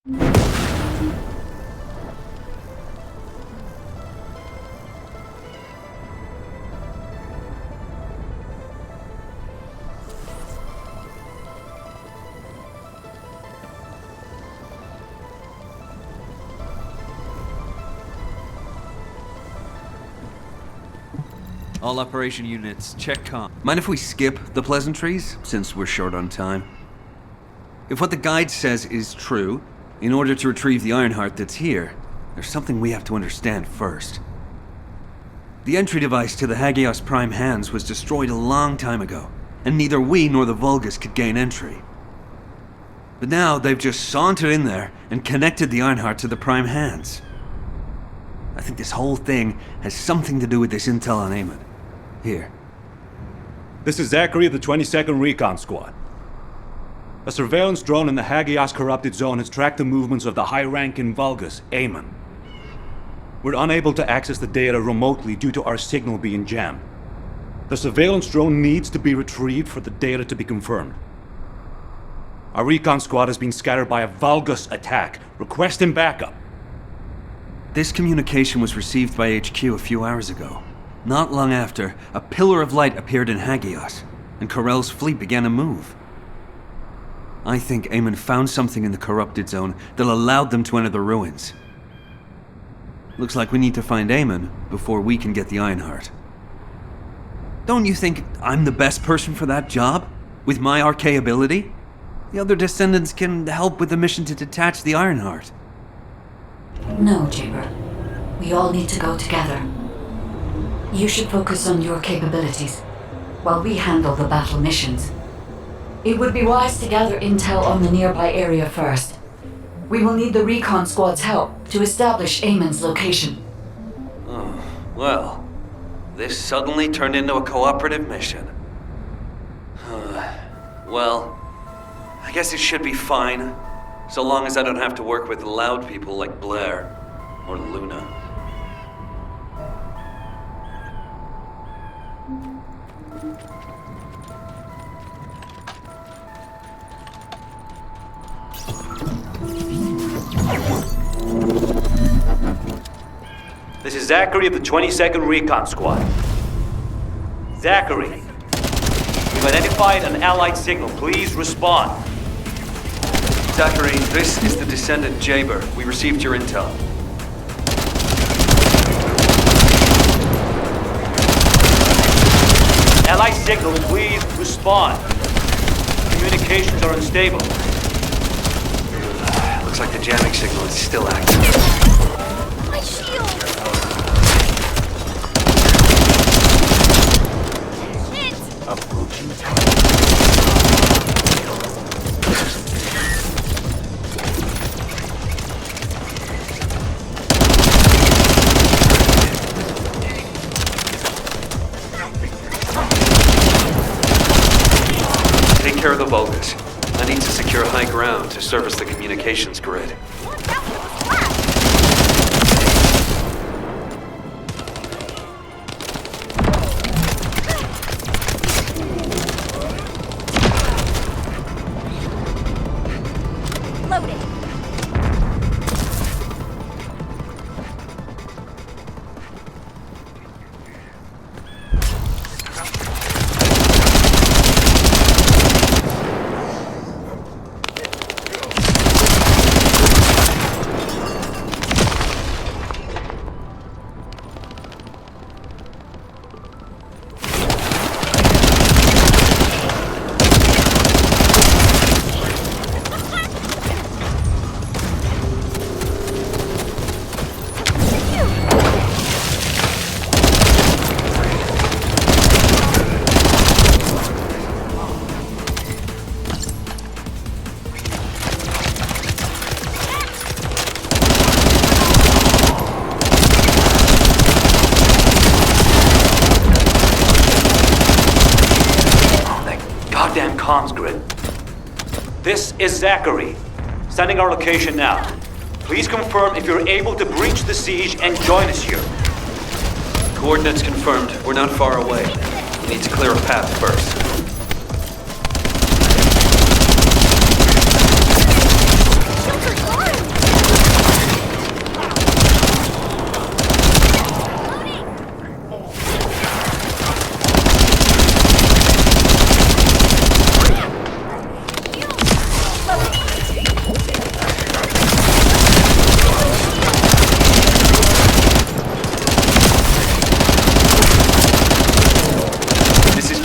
All operation units, check comm. Mind if we skip the pleasantries, since we're short on time? If what the guide says is true, in order to retrieve the Ironheart that's here, there's something we have to understand first. The entry device to the Hagios Prime hands was destroyed a long time ago, and neither we nor the Vulgus could gain entry. But now they've just sauntered in there and connected the Ironheart to the Prime hands. I think this whole thing has something to do with this intel on Eamon. Here. This is Zachary of the 22nd Recon Squad. A surveillance drone in the Hagios corrupted zone has tracked the movements of the high-ranking Vulgus, Eamon. We're unable to access the data remotely due to our signal being jammed. The surveillance drone needs to be retrieved for the data to be confirmed. Our recon squad has been scattered by a Vulgus attack. Requesting backup. This communication was received by HQ a few hours ago. Not long after, a pillar of light appeared in Hagios, and Corell's fleet began to move. I think Eamon found something in the corrupted zone that allowed them to enter the ruins. Looks like we need to find Eamon before we can get the Ironheart. Don't you think I'm the best person for that job? With my arcane ability? The other Descendants can help with the mission to detach the Ironheart. No, Jaber. We all need to go together. You should focus on your capabilities, while we handle the battle missions. It would be wise to gather intel on the nearby area first. We will need the recon squad's help to establish Eamon's location. Oh, well, this suddenly turned into a cooperative mission. Well, I guess it should be fine, so long as I don't have to work with loud people like Blair or Luna. This is Zachary of the 22nd Recon Squad. Zachary, we've identified an allied signal. Please respond. Zachary, this is the Descendant Jaber. We received your intel. Allied signal, please respond. Communications are unstable. Looks like the jamming signal is still active. My shield! Shit! Approaching Take care of the Vulgus. I need to secure high ground to service the communications grid. Watch out for the flash! Loaded. goddamn comms grid. This is Zachary. Sending our location now. Please confirm if you're able to breach the siege and join us here. Coordinates confirmed. We're not far away. We need to clear a path first. Shelter guard!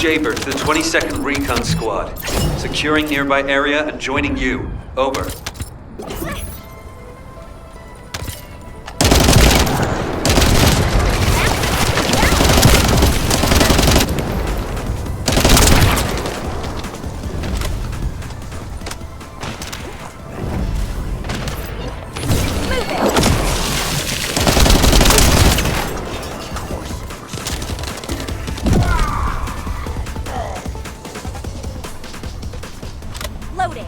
Jaber to the 22nd Recon Squad. Securing nearby area and joining you. Over. Loading.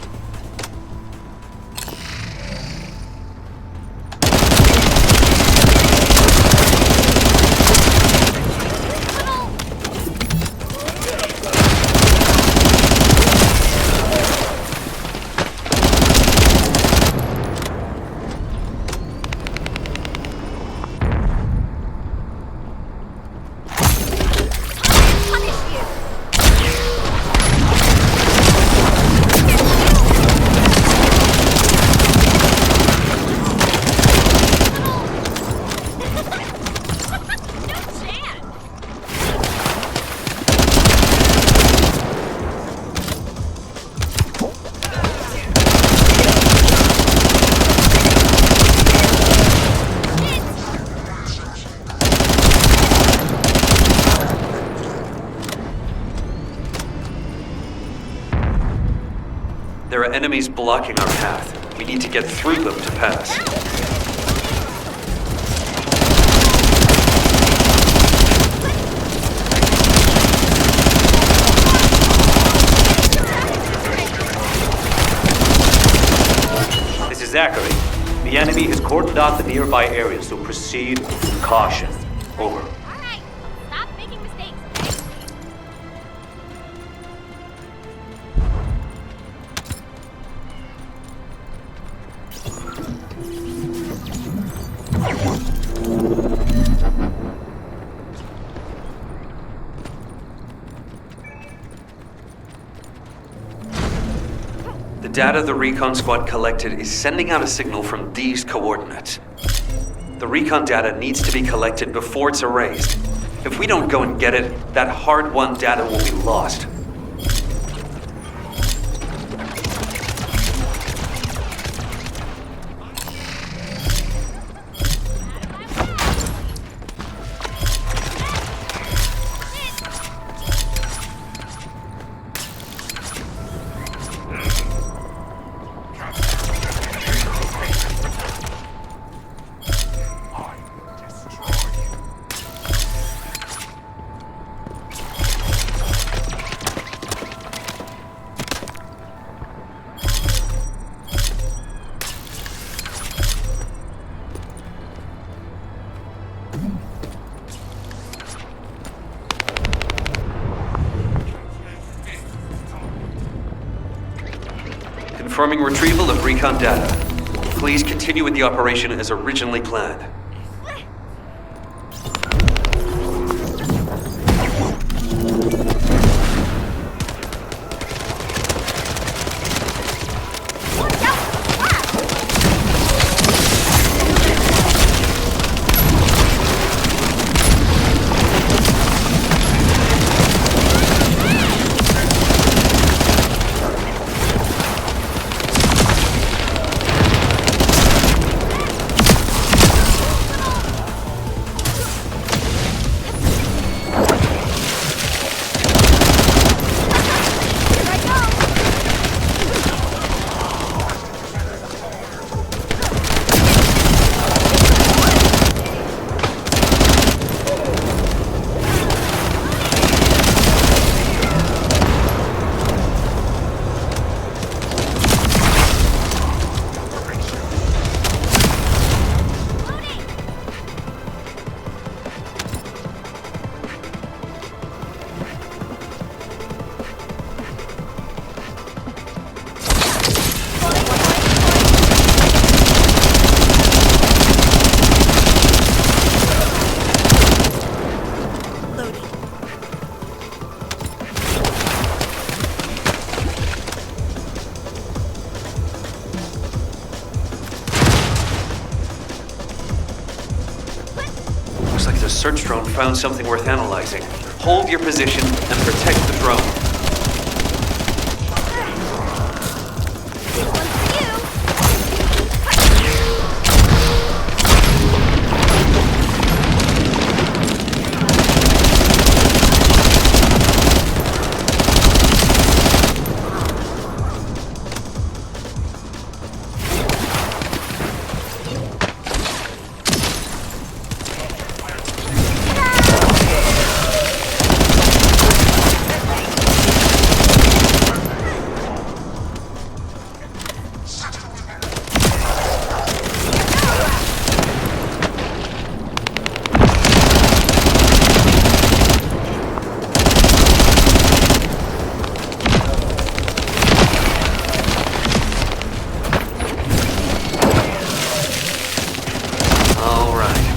Punish you. There are enemies blocking our path. We need to get through them to pass. This is Zachary. The enemy has cordoned off the nearby area, so proceed with caution. Over. Alright, stop making mistakes, okay? The data the Recon Squad collected is sending out a signal from these coordinates. The Recon data needs to be collected before it's erased. If we don't go and get it, that hard-won data will be lost. Confirming retrieval of Recon data. Please continue with the operation as originally planned. Watch out for the trap! Here I go! Looks like the search drone found something worth analyzing. Hold your position and protect the drone. One for you.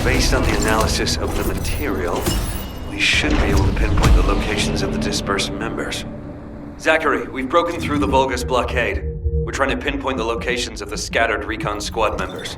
Based on the analysis of the material, we should be able to pinpoint the locations of the dispersed members. Zachary, we've broken through the Vulgus blockade. We're trying to pinpoint the locations of the scattered recon squad members.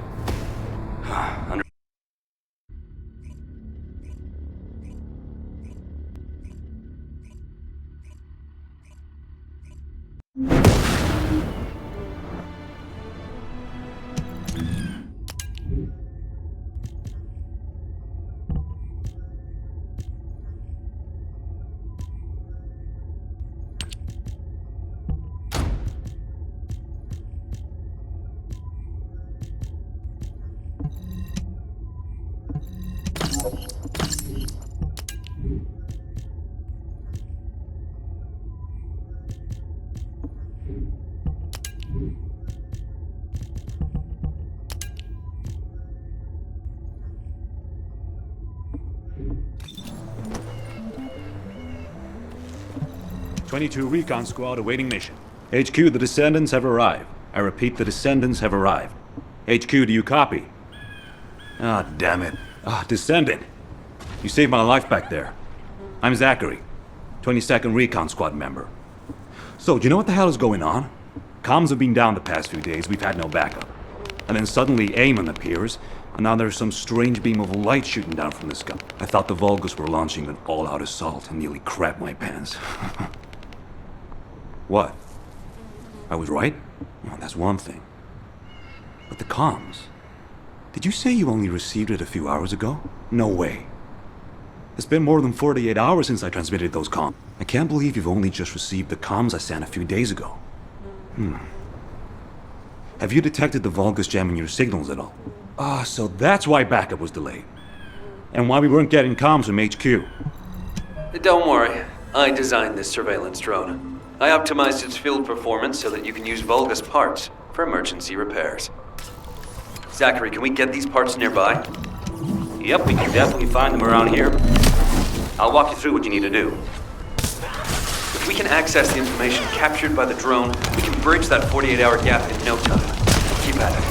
'22 Recon Squad awaiting mission. HQ, the Descendants have arrived. I repeat, the Descendants have arrived. HQ, do you copy? Ah, damn it. Descendant. You saved my life back there. I'm Zachary, 22nd Recon Squad member. So, do you know what the hell is going on? Comms have been down the past few days, we've had no backup. And then suddenly Eamon appears, and now there's some strange beam of light shooting down from the sky. I thought the Vulgus were launching an all-out assault and nearly crapped my pants. What? I was right? Well, that's one thing. But the comms... Did you say you only received it a few hours ago? No way. It's been more than 48 hours since I transmitted those comms. I can't believe you've only just received the comms I sent a few days ago. Have you detected the Vulgus jamming your signals at all? So that's why backup was delayed. And why we weren't getting comms from HQ. Don't worry, I designed this surveillance drone. I optimized its field performance so that you can use Vulgus parts for emergency repairs. Zachary, can we get these parts nearby? Yep, we can definitely find them around here. I'll walk you through what you need to do. If we can access the information captured by the drone, we can bridge that 48-hour gap in no time. Keep at it.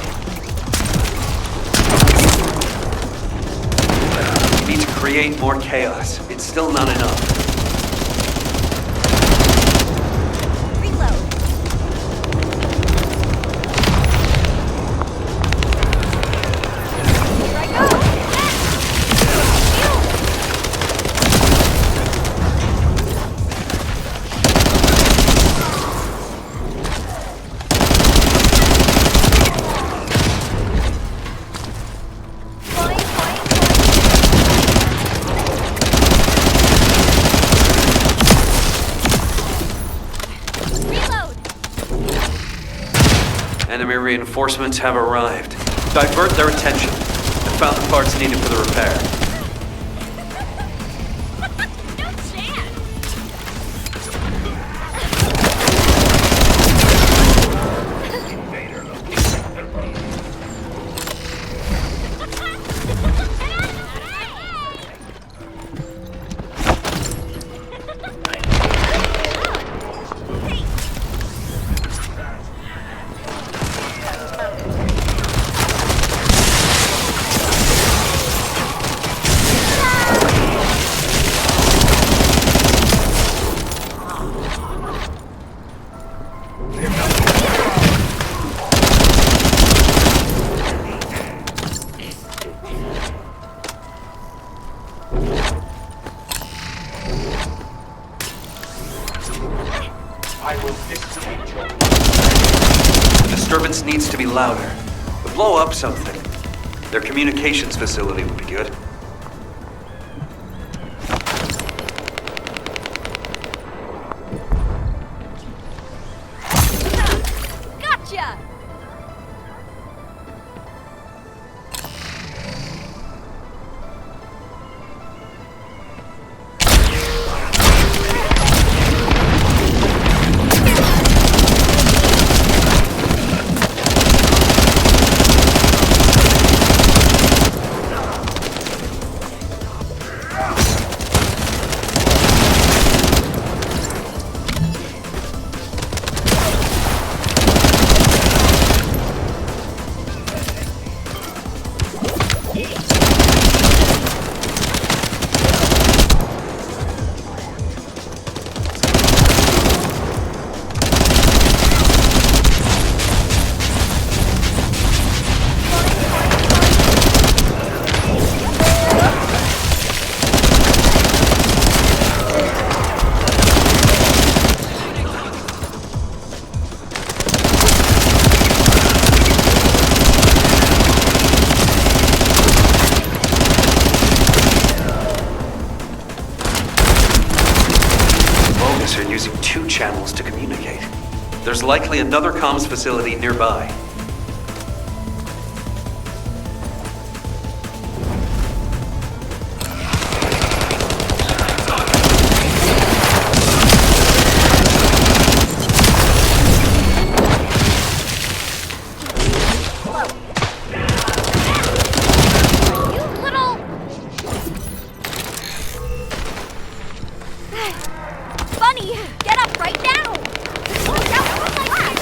We need to create more chaos. It's still not enough. Enemy reinforcements have arrived. Divert their attention. I found the parts needed for the repair. No chance. needs to be louder. But blow up something. Their communications facility would be good. Gotcha! Are using 2 channels to communicate. There's likely another comms facility nearby. You little... Bunny, get up right now! Watch out for my flash!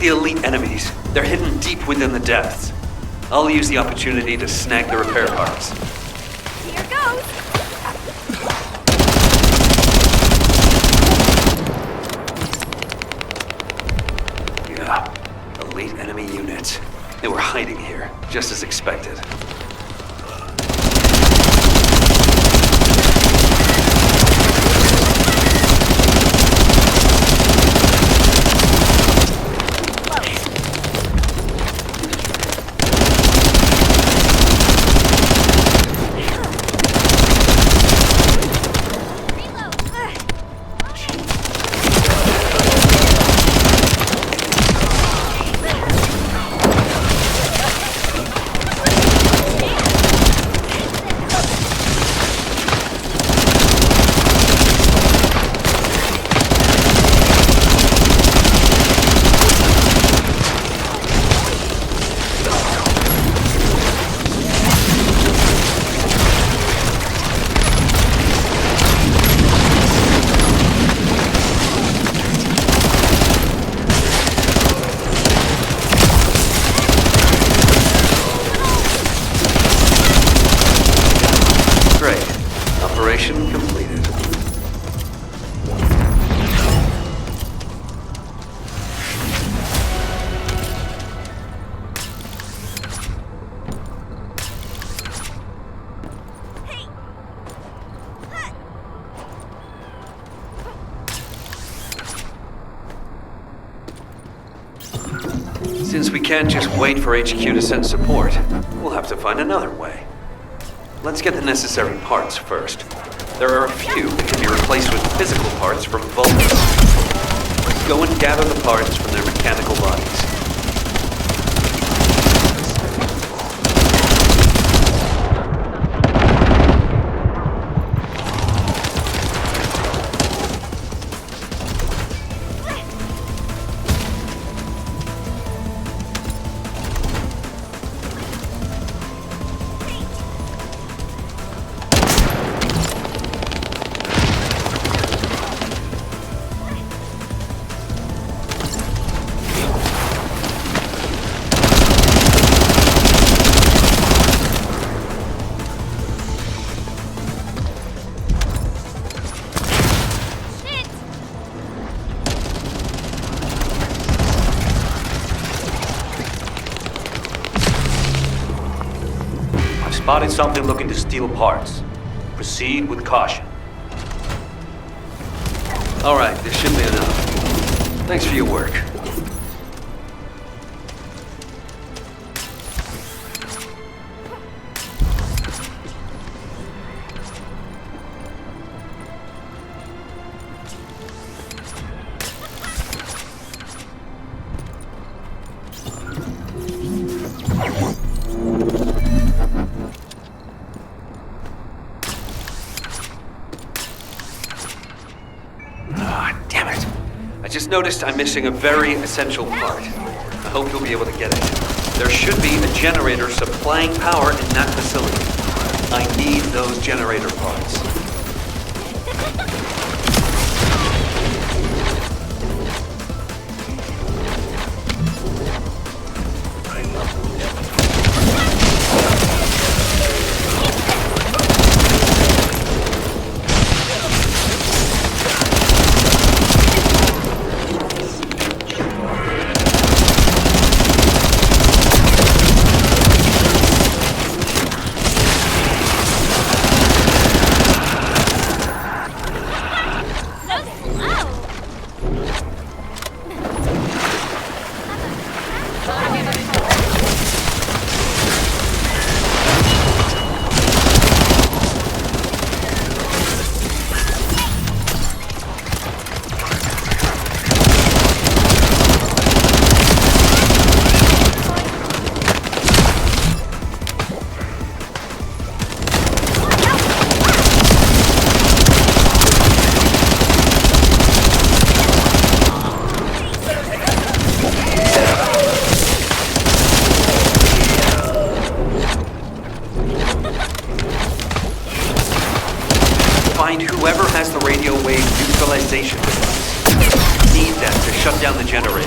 The elite enemies. They're hidden deep within the depths. I'll use the opportunity to snag the repair parts. Here goes! Yeah, elite enemy units. They were hiding here, just as expected. Since we can't just wait for HQ to send support, we'll have to find another way. Let's get the necessary parts first. There are a few that can be replaced with physical parts from Vulcans. Go and gather the parts from their mechanical bodies. Spotted something looking to steal parts. Proceed with caution. All right, this should be enough. Thanks for your work. I just noticed I'm missing a very essential part. I hope you'll be able to get it. There should be a generator supplying power in that facility. I need those generator parts. Find whoever has the radio wave neutralization device. Need that to shut down the generator.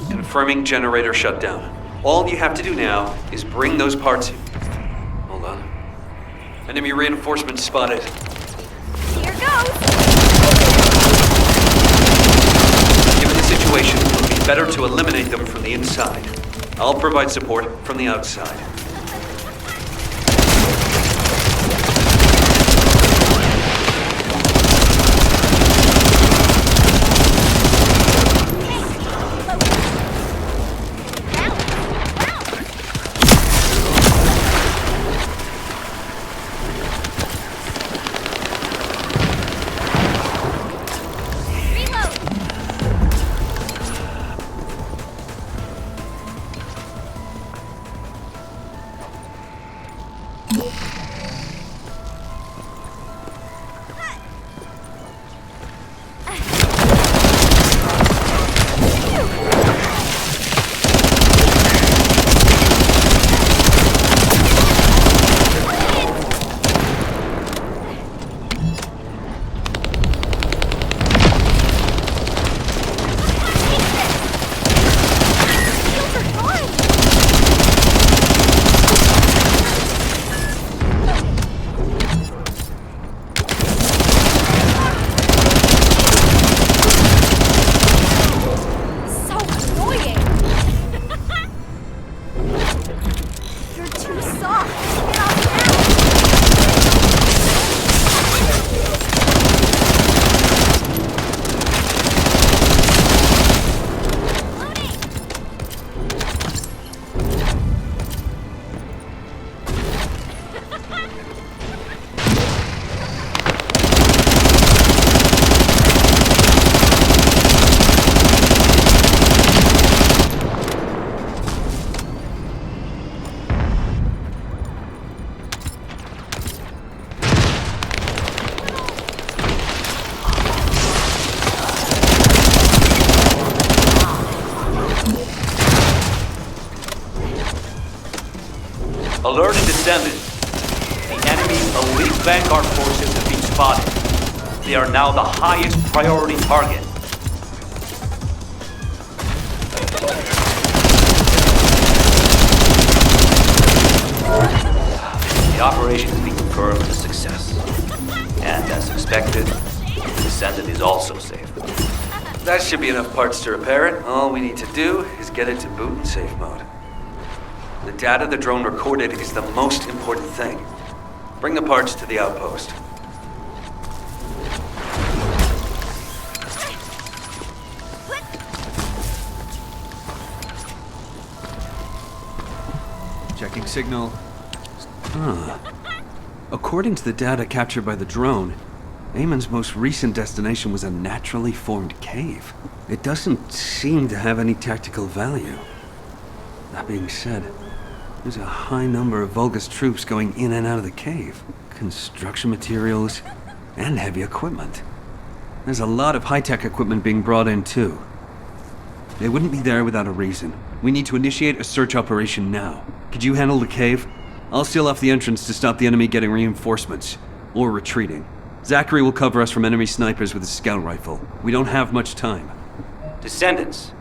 Confirming generator shutdown. All you have to do now is bring those parts in. Hold on. Enemy reinforcements spotted. Here goes! Given the situation, it would be better to eliminate them from the inside. I'll provide support from the outside. Descendant. The enemy's elite vanguard forces have been spotted. They are now the highest priority target. The operation has been confirmed as a success. And as expected, the Descendant is also safe. That should be enough parts to repair it. All we need to do is get it to boot in safe mode. The data the drone recorded is the most important thing. Bring the parts to the outpost. Checking signal. According to the data captured by the drone, Eamon's most recent destination was a naturally formed cave. It doesn't seem to have any tactical value. That being said, there's a high number of Vulgus troops going in and out of the cave. Construction materials and heavy equipment. There's a lot of high-tech equipment being brought in too. They wouldn't be there without a reason. We need to initiate a search operation now. Could you handle the cave? I'll seal off the entrance to stop the enemy getting reinforcements. Or retreating. Zachary will cover us from enemy snipers with his scout rifle. We don't have much time. Descendants,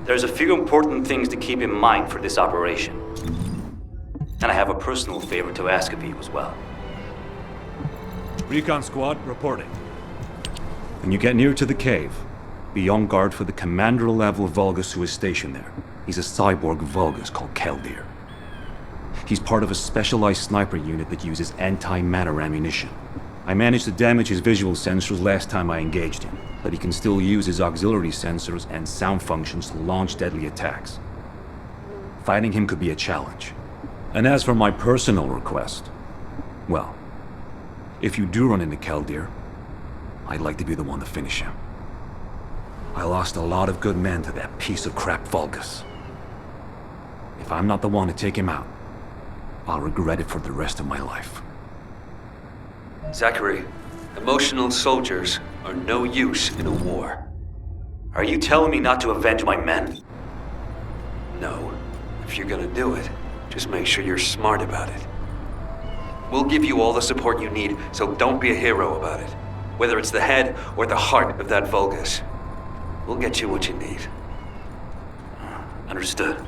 there's a few important things to keep in mind for this operation. And I have a personal favor to ask of you as well. Recon squad reporting. When you get near to the cave, be on guard for the commander-level Vulgus who is stationed there. He's a cyborg Vulgus called Keldir. He's part of a specialized sniper unit that uses anti-matter ammunition. I managed to damage his visual sensors last time I engaged him, but he can still use his auxiliary sensors and sound functions to launch deadly attacks. Fighting him could be a challenge. And as for my personal request, well, if you do run into Keldir, I'd like to be the one to finish him. I lost a lot of good men to that piece of crap Vulgus. If I'm not the one to take him out, I'll regret it for the rest of my life. Zachary, emotional soldiers are no use in a war. Are you telling me not to avenge my men? No. If you're gonna do it, just make sure you're smart about it. We'll give you all the support you need, so don't be a hero about it. Whether it's the head or the heart of that Vulgus. We'll get you what you need. Understood.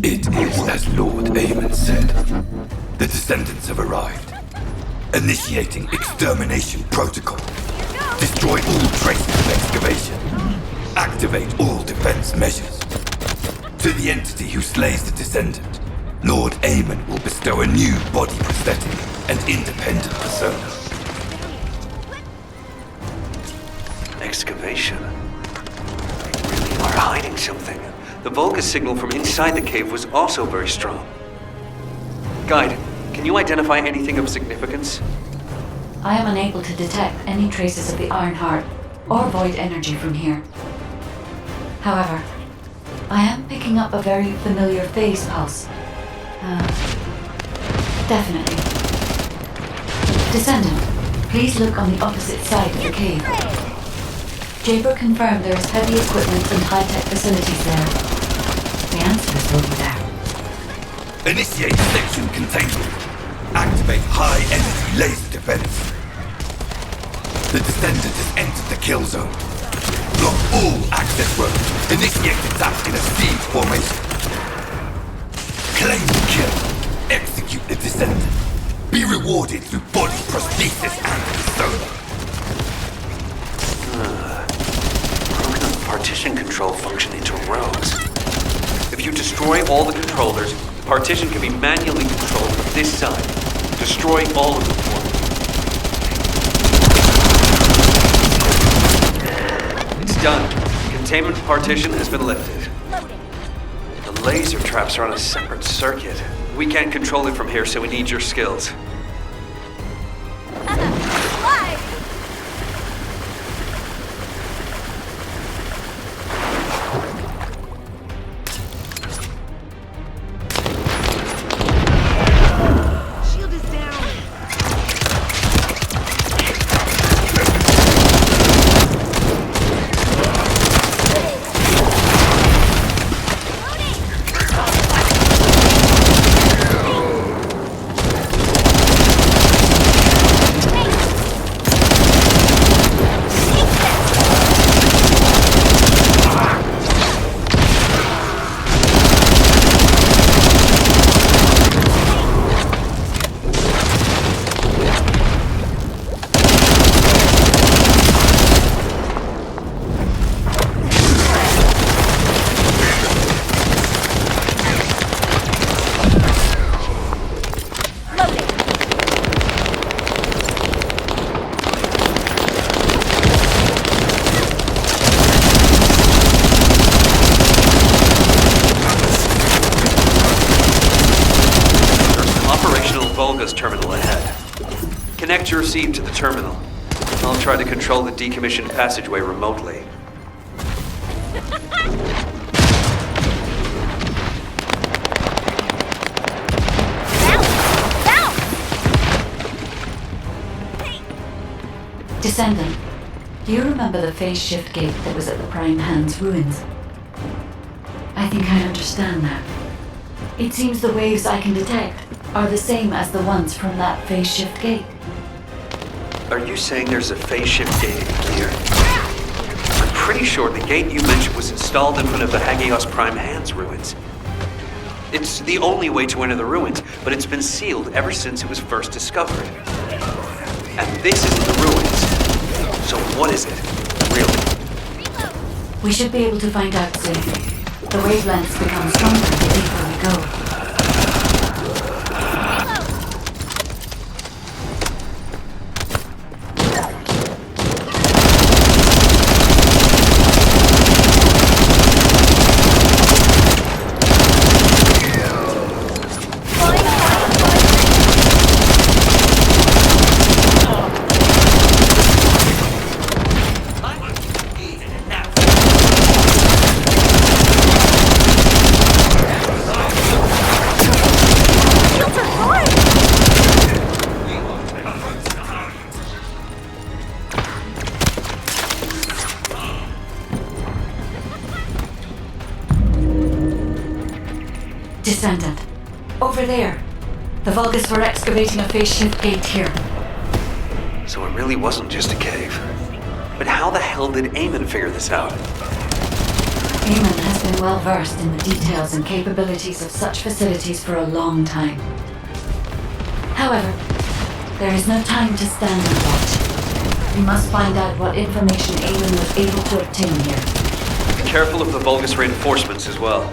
It is as Lord Aemon said. The Descendants have arrived. Initiating extermination protocol. Destroy all traces of excavation. Activate all defense measures. To the entity who slays the Descendant, Lord Aemon will bestow a new body prosthetic and independent persona. Excavation. They really are hiding something. The Vulgus signal from inside the cave was also very strong. Guide, can you identify anything of significance? I am unable to detect any traces of the Iron Heart or void energy from here. However, I am picking up a very familiar phase pulse. Definitely. Descendant, please look on the opposite side of the cave. Jaber confirmed there is heavy equipment and high-tech facilities there. The answers will be there. Initiate section containment. Activate high-energy laser defense. The Descendant has entered the kill zone. Block all access roads. Initiate attack in a siege formation. Claim the kill. Execute the Descendant. Be rewarded through body prosthesis and persona. Broken up the partition control function into rows. If you destroy all the controllers, the partition can be manually controlled from this side. Destroy all of them for me. It's done. Containment partition has been lifted. The laser traps are on a separate circuit. We can't control it from here, so we need your skills. Terminal ahead. Connect your seed to the terminal. I'll try to control the decommissioned passageway remotely. Descendant, do you remember the phase shift gate that was at the Prime Hand's ruins? I think I understand that. It seems the waves I can detect are the same as the ones from that phase shift gate. Are you saying there's a phase shift gate here? I'm pretty sure the gate you mentioned was installed in front of the Hagios Prime Hand's ruins. It's the only way to enter the ruins, but it's been sealed ever since it was first discovered. And this isn't the ruins. So what is it, really? We should be able to find out soon. The wavelengths become stronger the deeper we go. Descendant. Over there. The Vulgus were excavating a phase shift gate here. So it really wasn't just a cave. But how the hell did Eamon figure this out? Eamon has been well versed in the details and capabilities of such facilities for a long time. However, there is no time to stand and watch. We must find out what information Eamon was able to obtain here. Be careful of the Vulgus reinforcements as well.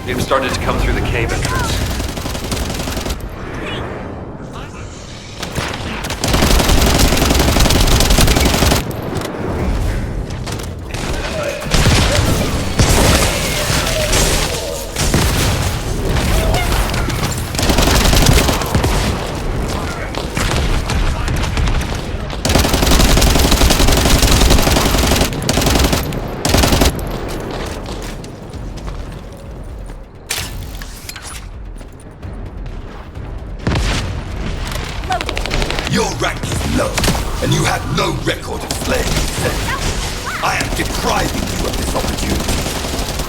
They've started to come through the cave entrance. Your rank is low, and you have no record of slaying Descendants. I am depriving you of this opportunity.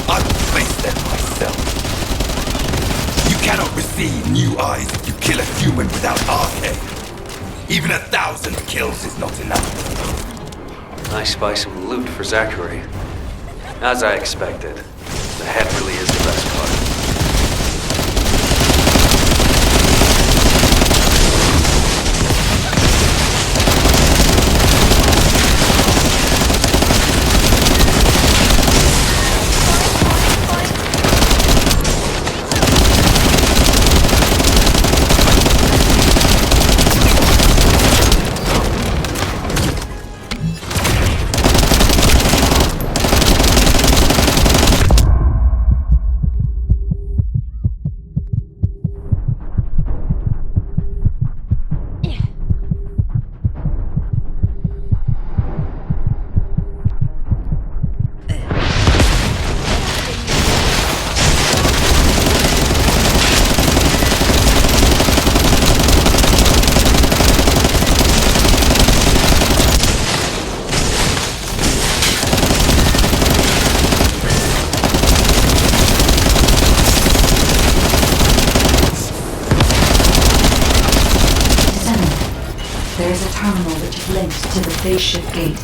I will face them myself. You cannot receive new eyes if you kill a human without arcane. Even 1,000 kills is not enough. I spy some loot for Zachary. As I expected, the head really is the best part. There is a terminal which is linked to the phase shift gate.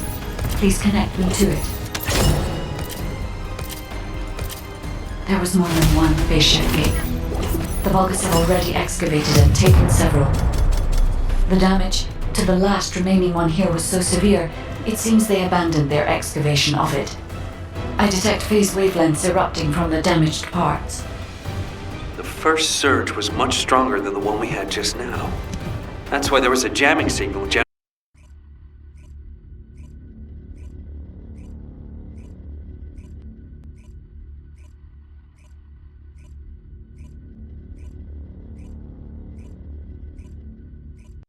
Please connect me to it. There was more than one phase shift gate. The Vulgus have already excavated and taken several. The damage to the last remaining one here was so severe, it seems they abandoned their excavation of it. I detect phase wavelengths erupting from the damaged parts. The first surge was much stronger than the one we had just now. That's why there was a jamming signal.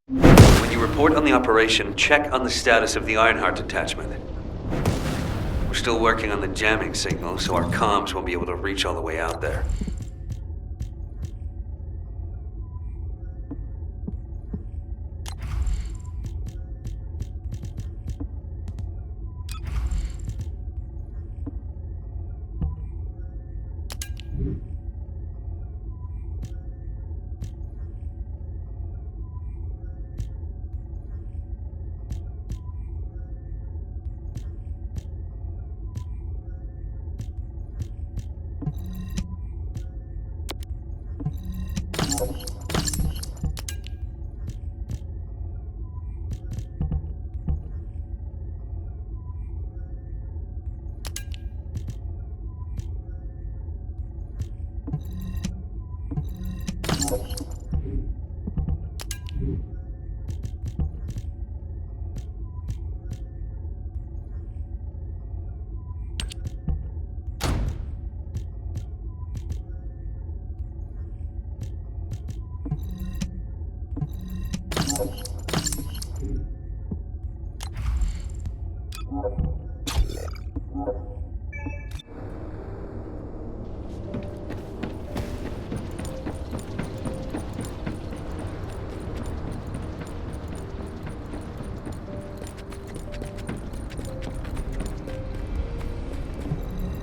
When you report on the operation, check on the status of the Ironheart attachment. We're still working on the jamming signal, so our comms won't be able to reach all the way out there.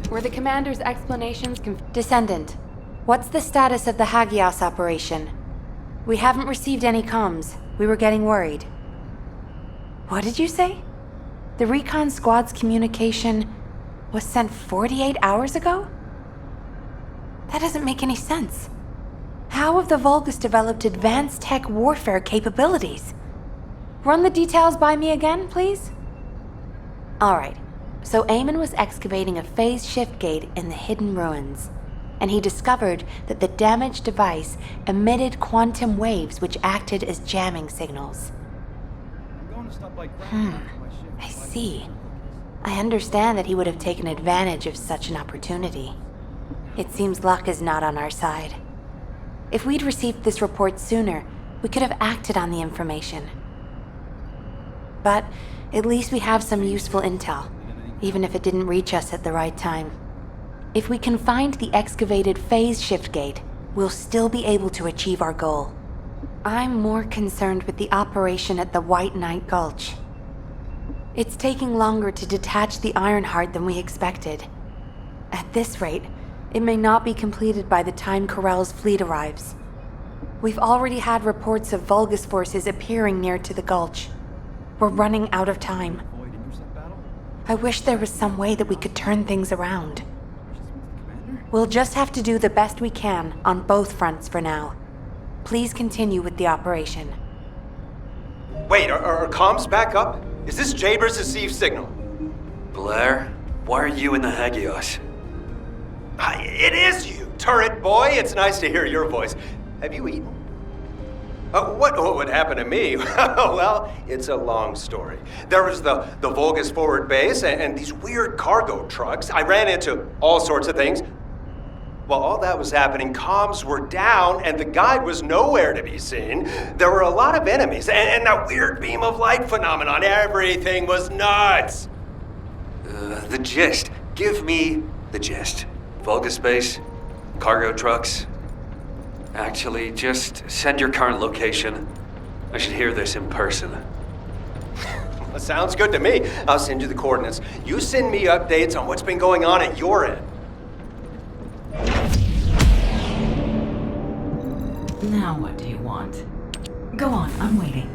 Were the commander's explanations Descendant. What's the status of the Hagios operation? We haven't received any comms. We were getting worried. What did you say? The recon squad's communication was sent 48 hours ago? That doesn't make any sense. How have the Vulgus developed advanced tech warfare capabilities? Run the details by me again, please? Alright, so Eamon was excavating a phase shift gate in the hidden ruins, and he discovered that the damaged device emitted quantum waves which acted as jamming signals. I see. I understand that he would have taken advantage of such an opportunity. It seems luck is not on our side. If we'd received this report sooner, we could have acted on the information. But at least we have some useful intel, even if it didn't reach us at the right time. If we can find the excavated phase shift gate, we'll still be able to achieve our goal. I'm more concerned with the operation at the White Knight Gulch. It's taking longer to detach the Ironheart than we expected. At this rate, it may not be completed by the time Corell's fleet arrives. We've already had reports of Vulgus forces appearing near to the gulch. We're running out of time. I wish there was some way that we could turn things around. We'll just have to do the best we can on both fronts for now. Please continue with the operation. Wait, are comms back up? Is this Jaber's received signal? Blair, why are you in the Hagios? It is you, turret boy. It's nice to hear your voice. Have you eaten? What would happen to me? Well, it's a long story. There was the Vulgus forward base and these weird cargo trucks. I ran into all sorts of things. While all that was happening, comms were down and the guide was nowhere to be seen. There were a lot of enemies and that weird beam of light phenomenon. Everything was nuts. The gist. Give me the gist. Vulgus base, cargo trucks. Actually, just send your current location. I should hear this in person. Well, sounds good to me. I'll send you the coordinates. You send me updates on what's been going on at your end. Now what do you want? Go on, I'm waiting.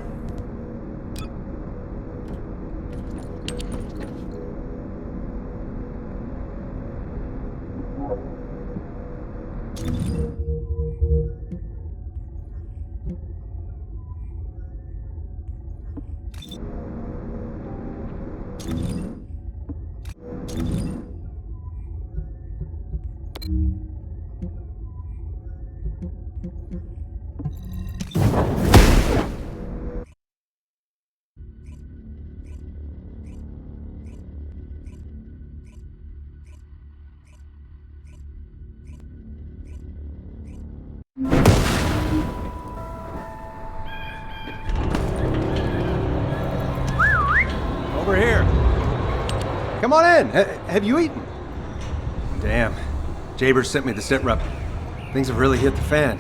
Over here. Come on in. Have you eaten? Damn. Jaber sent me the sit rep. Things have really hit the fan.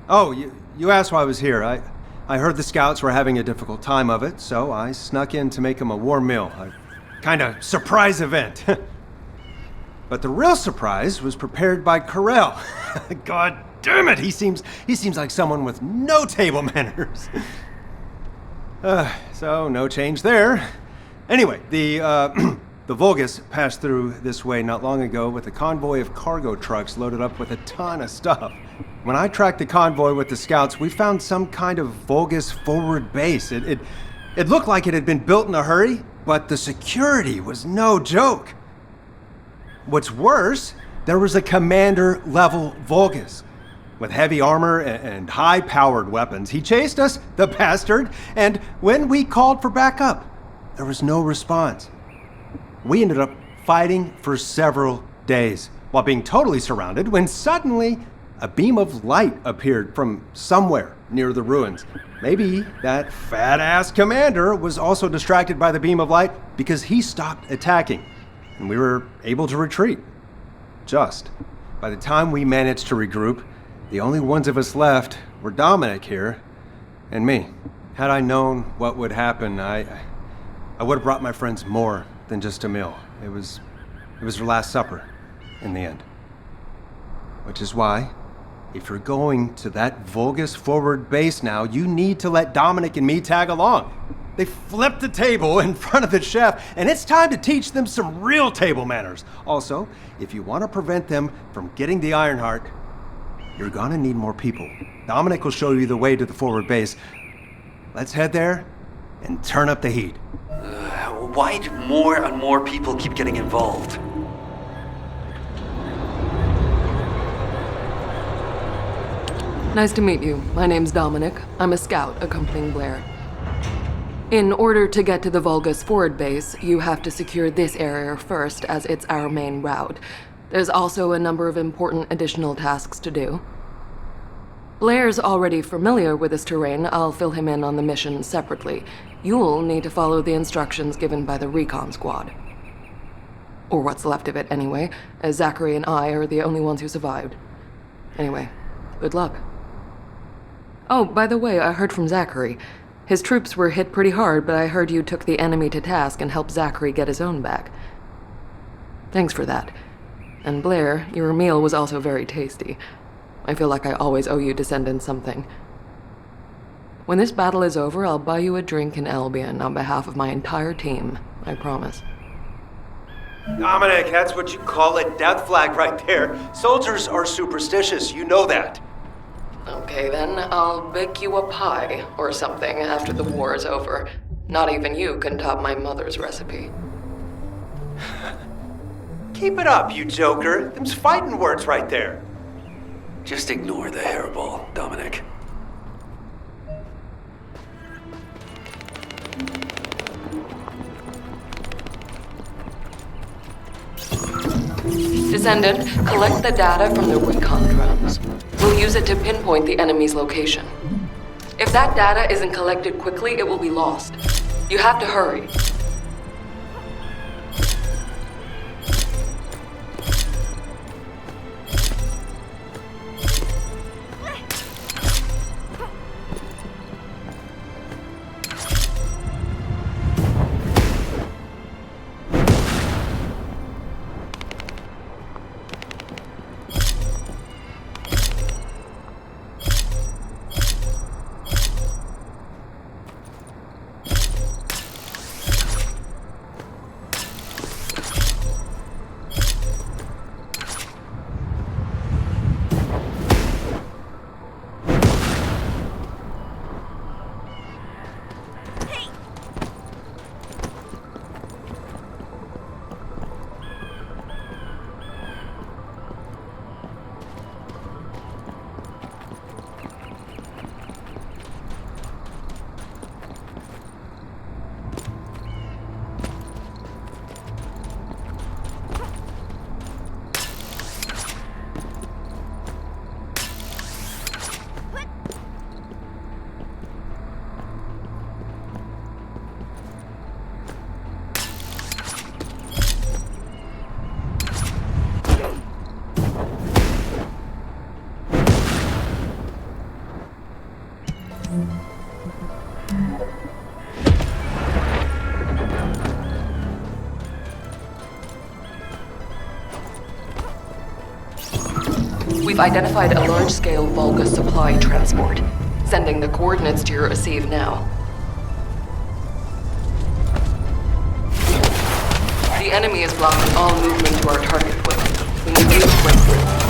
Oh, you asked why I was here. I heard the scouts were having a difficult time of it, so I snuck in to make them a warm meal. A kind of surprise event. But the real surprise was prepared by Corell. God damn it, he seems like someone with no table manners. So no change there. Anyway, the Vulgus passed through this way not long ago with a convoy of cargo trucks loaded up with a ton of stuff. When I tracked the convoy with the scouts, we found some kind of Vulgus forward base. It looked like it had been built in a hurry, but the security was no joke. What's worse, there was a commander-level Vulgus with heavy armor and high-powered weapons. He chased us, the bastard, and when we called for backup, there was no response. We ended up fighting for several days while being totally surrounded when suddenly a beam of light appeared from somewhere near the ruins. Maybe that fat-ass commander was also distracted by the beam of light because he stopped attacking, and we were able to retreat. Just. By the time we managed to regroup, the only ones of us left were Dominic here and me. Had I known what would happen, I would have brought my friends more than just a meal. It was their last supper in the end. Which is why, if you're going to that Vulgus forward base now, you need to let Dominic and me tag along. They flipped the table in front of the chef, and it's time to teach them some real table manners. Also, if you want to prevent them from getting the Ironheart, you're gonna need more people. Dominic will show you the way to the forward base. Let's head there and turn up the heat. Why do more and more people keep getting involved? Nice to meet you. My name's Dominic. I'm a scout accompanying Blair. In order to get to the Vulgus forward base, you have to secure this area first, as it's our main route. There's also a number of important additional tasks to do. Blair's already familiar with this terrain. I'll fill him in on the mission separately. You'll need to follow the instructions given by the recon squad. Or what's left of it, anyway, as Zachary and I are the only ones who survived. Anyway, good luck. Oh, by the way, I heard from Zachary. His troops were hit pretty hard, but I heard you took the enemy to task and helped Zachary get his own back. Thanks for that. And Blair, your meal was also very tasty. I feel like I always owe you Descendant something. When this battle is over, I'll buy you a drink in Albion on behalf of my entire team. I promise. Dominic, that's what you call a death flag right there. Soldiers are superstitious, you know that. Okay then, I'll bake you a pie or something after the war is over. Not even you can top my mother's recipe. Keep it up, you joker. Them's fighting words right there. Just ignore the hairball, Dominic. Descendant, collect the data from the recon drones. We'll use it to pinpoint the enemy's location. If that data isn't collected quickly, it will be lost. You have to hurry. We've identified a large-scale Vulgus supply transport. Sending the coordinates to your receive now. The enemy is blocking all movement to our target point. We need you to break through.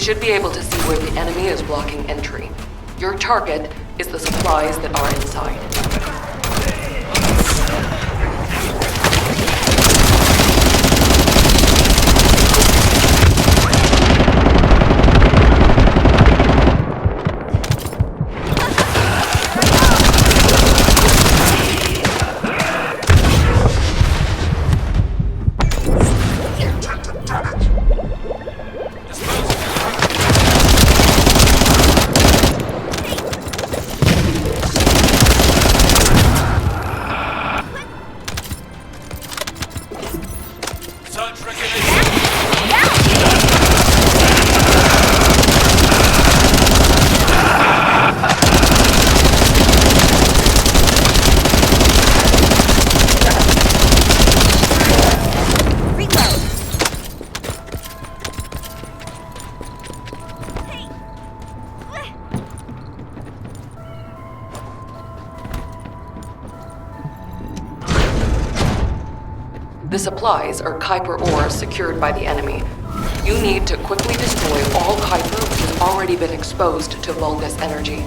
should be able to see where the enemy is blocking entry. Your target is the supplies that are inside. The supplies are Kuiper ore secured by the enemy. You need to quickly destroy all Kuiper which has already been exposed to Vulgus energy.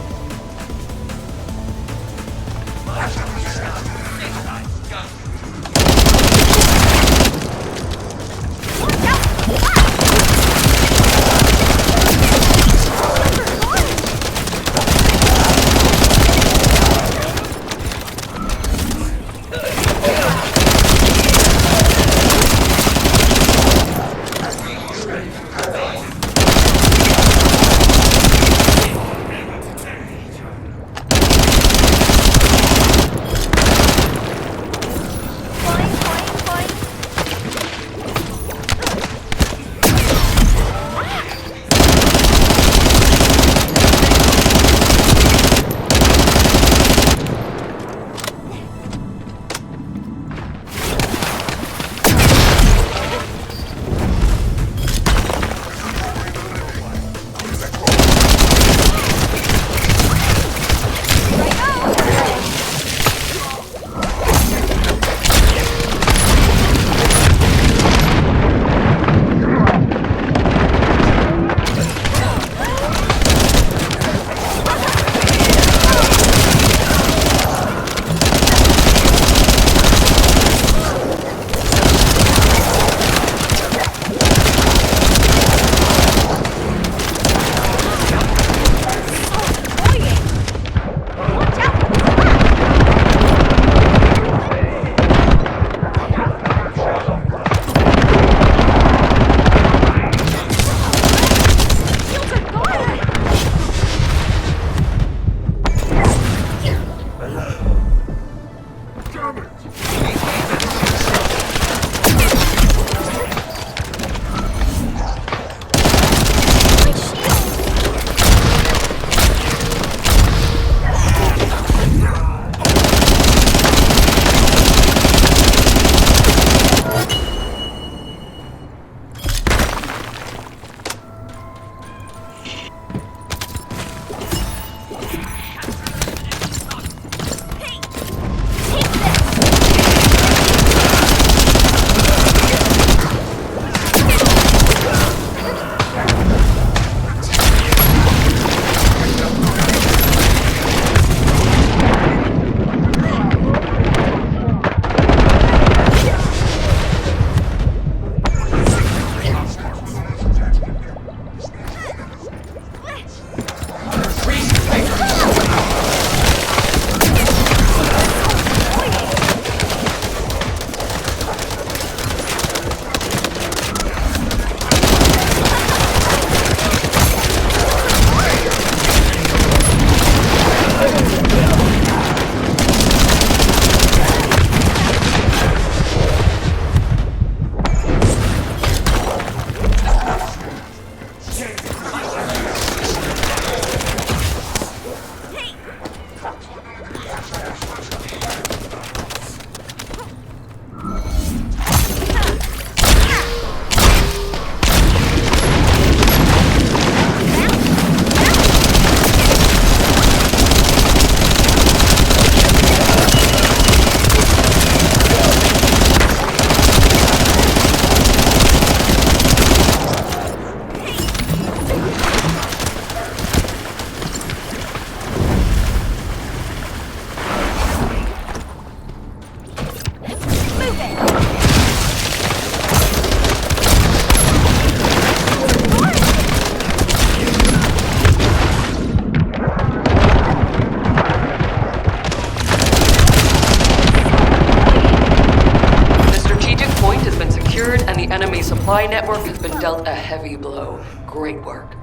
supply network has been dealt a heavy blow. Great work.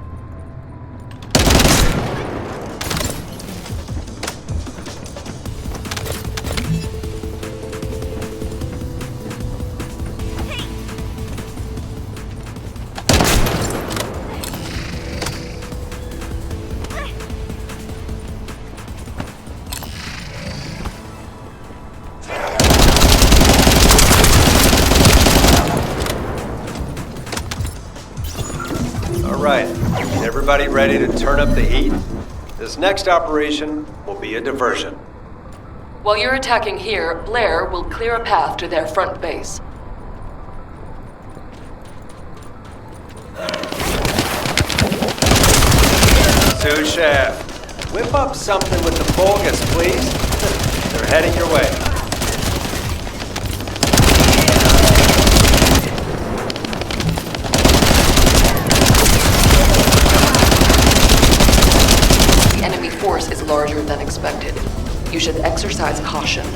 All right, everybody ready to turn up the heat? This next operation will be a diversion. While you're attacking here, Blair will clear a path to their front base. Sous Chef, whip up something with the Vulgus, please. They're heading your way. The enemy force is larger than expected. You should exercise caution.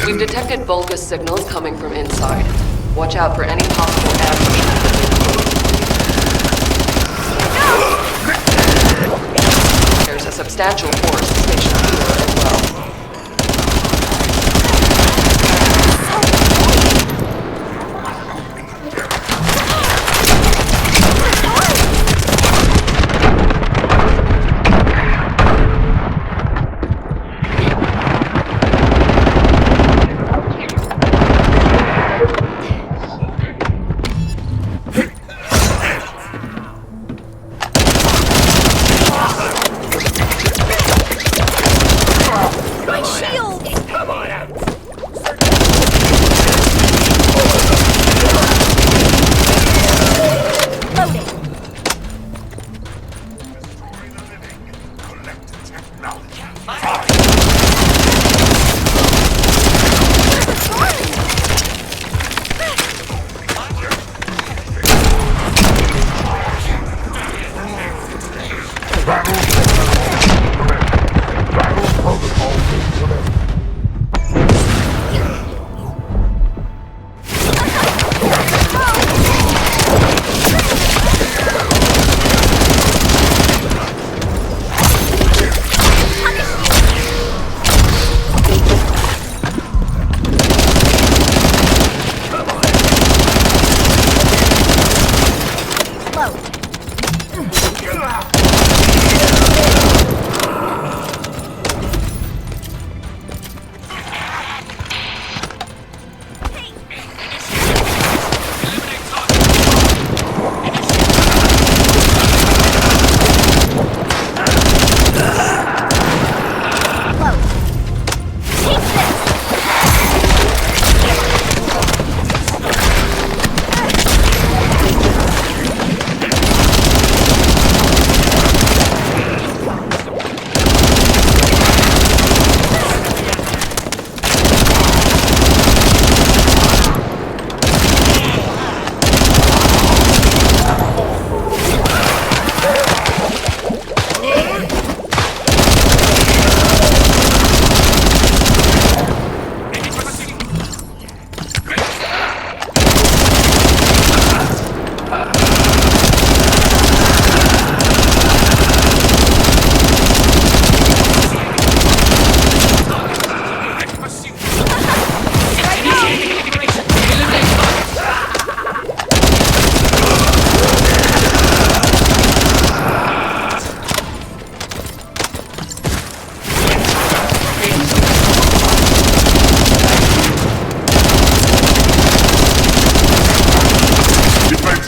We've detected Vulgus signals coming from inside. Watch out for any possible ambushes. There's a substantial force stationed here as well.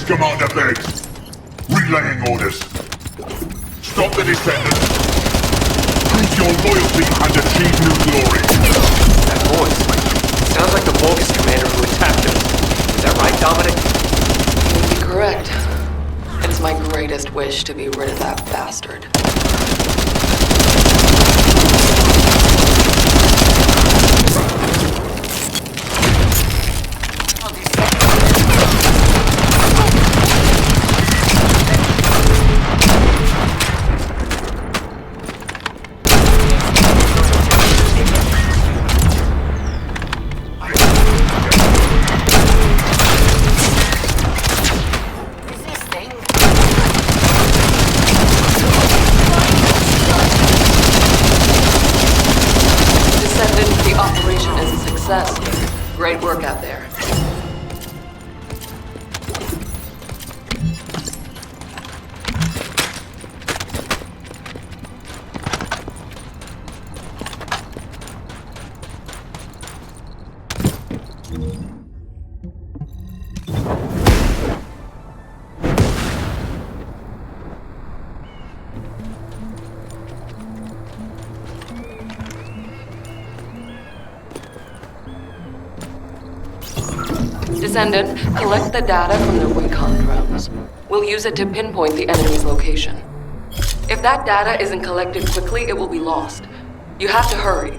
Commander begs. Relaying orders. Stop the Descendant. Prove your loyalty and achieve new glory. That voice. Sounds like the Vulgus commander who attacked us. Is that right, Dominic? wish to be rid of that bastard. Descendant, the operation is a success. Great work out there. Descendant, collect the data from the recon drones. We'll use it to pinpoint the enemy's location. If that data isn't collected quickly, it will be lost. You have to hurry.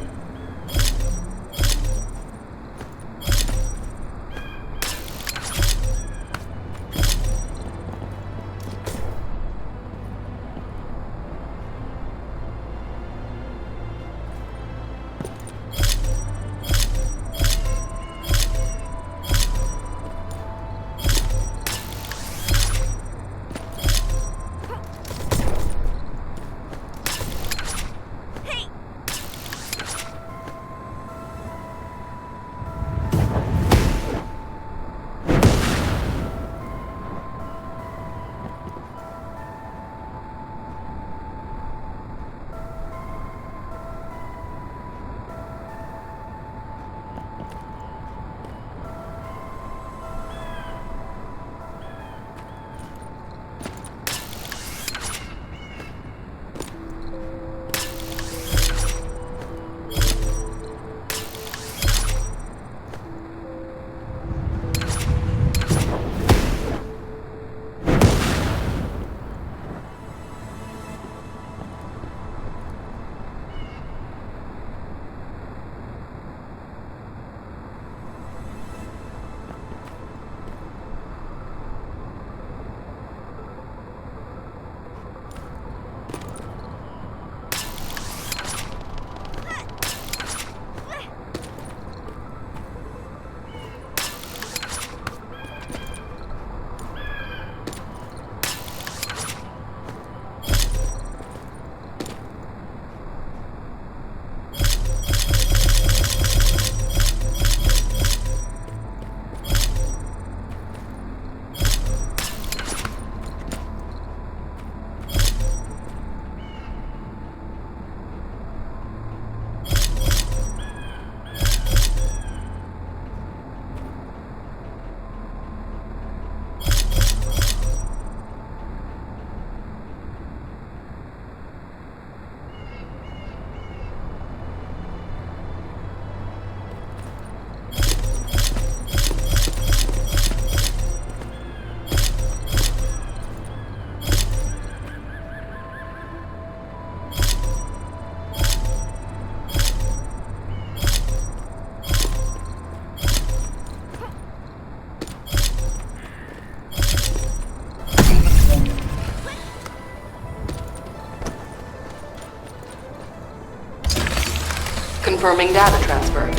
Confirming data transfer.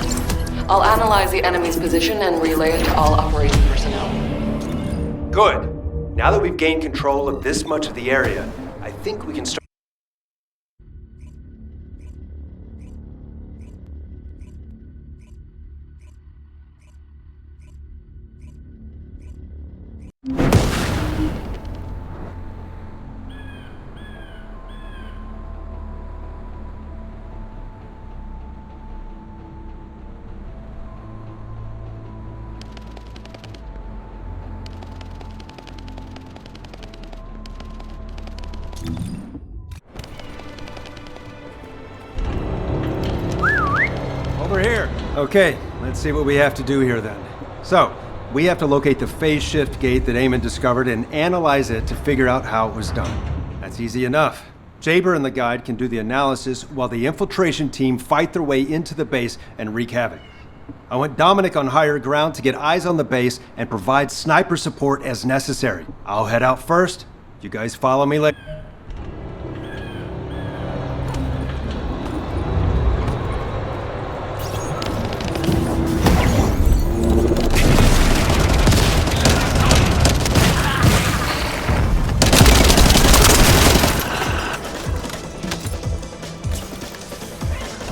I'll analyze the enemy's position and relay it to all operation personnel. Good. Now that we've gained control of this much of the area, I think we can start. Over here. Okay, let's see what we have to do here then. So, We have to locate the phase shift gate that Eamon discovered and analyze it to figure out how it was done. That's easy enough. Jaber and the guide can do the analysis while the infiltration team fight their way into the base and wreak havoc. I want Dominic on higher ground to get eyes on the base and provide sniper support as necessary. I'll head out first. You guys follow me later.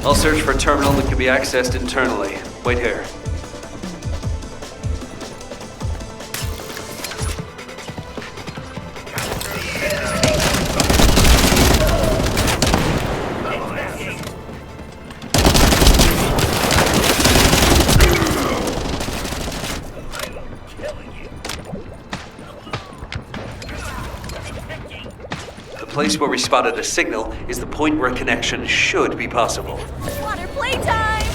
I'll search for a terminal that can be accessed internally. Wait here. The place where we spotted a signal is the point where a connection should be possible. Water playtime!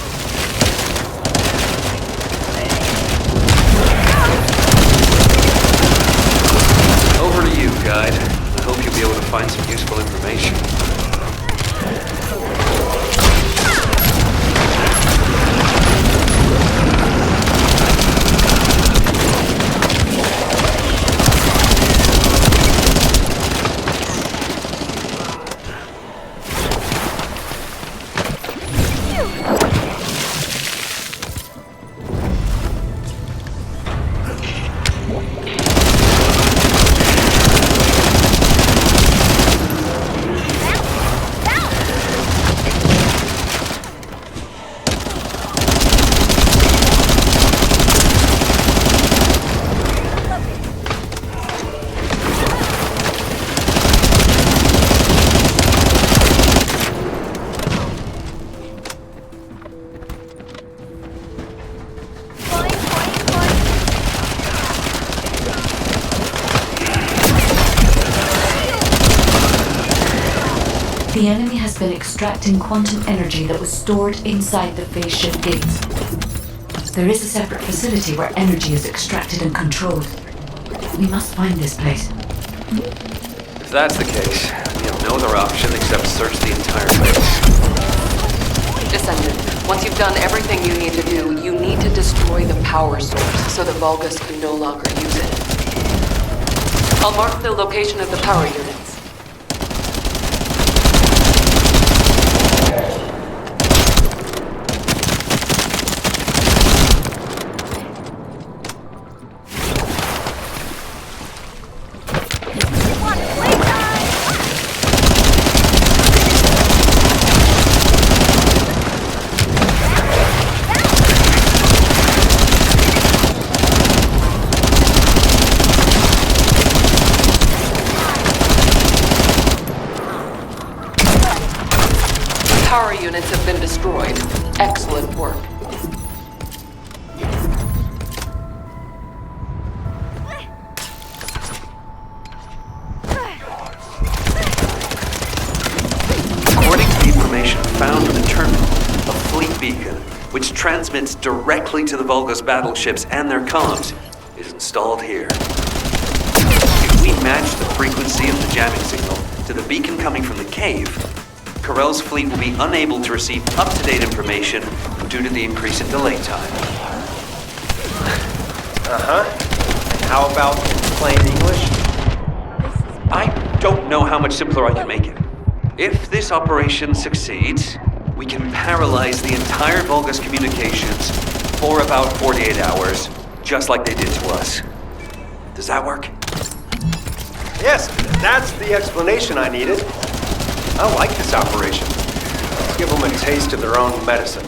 Over to you, guide. I hope you'll be able to find some useful information. The enemy has been extracting quantum energy that was stored inside the phase shift gates. There is a separate facility where energy is extracted and controlled. We must find this place. If that's the case, we have no other option except search the entire base. Descendant, once you've done everything you need to do, you need to destroy the power source so the Vulgus can no longer use it. I'll mark the location of the power units. Power units have been destroyed. Excellent work. According to the information found in the terminal, a fleet beacon, which transmits directly to the Vulgus battleships and their comms, is installed here. If we match the frequency of the jamming signal to the beacon coming from the cave, Corell's fleet will be unable to receive up-to-date information due to the increase in delay time. How about plain English? I don't know how much simpler I can make it. If this operation succeeds, we can paralyze the entire Vulgus communications for about 48 hours, just like they did to us. Does that work? Yes, that's the explanation I needed. I like this operation. Let's give them a taste of their own medicine.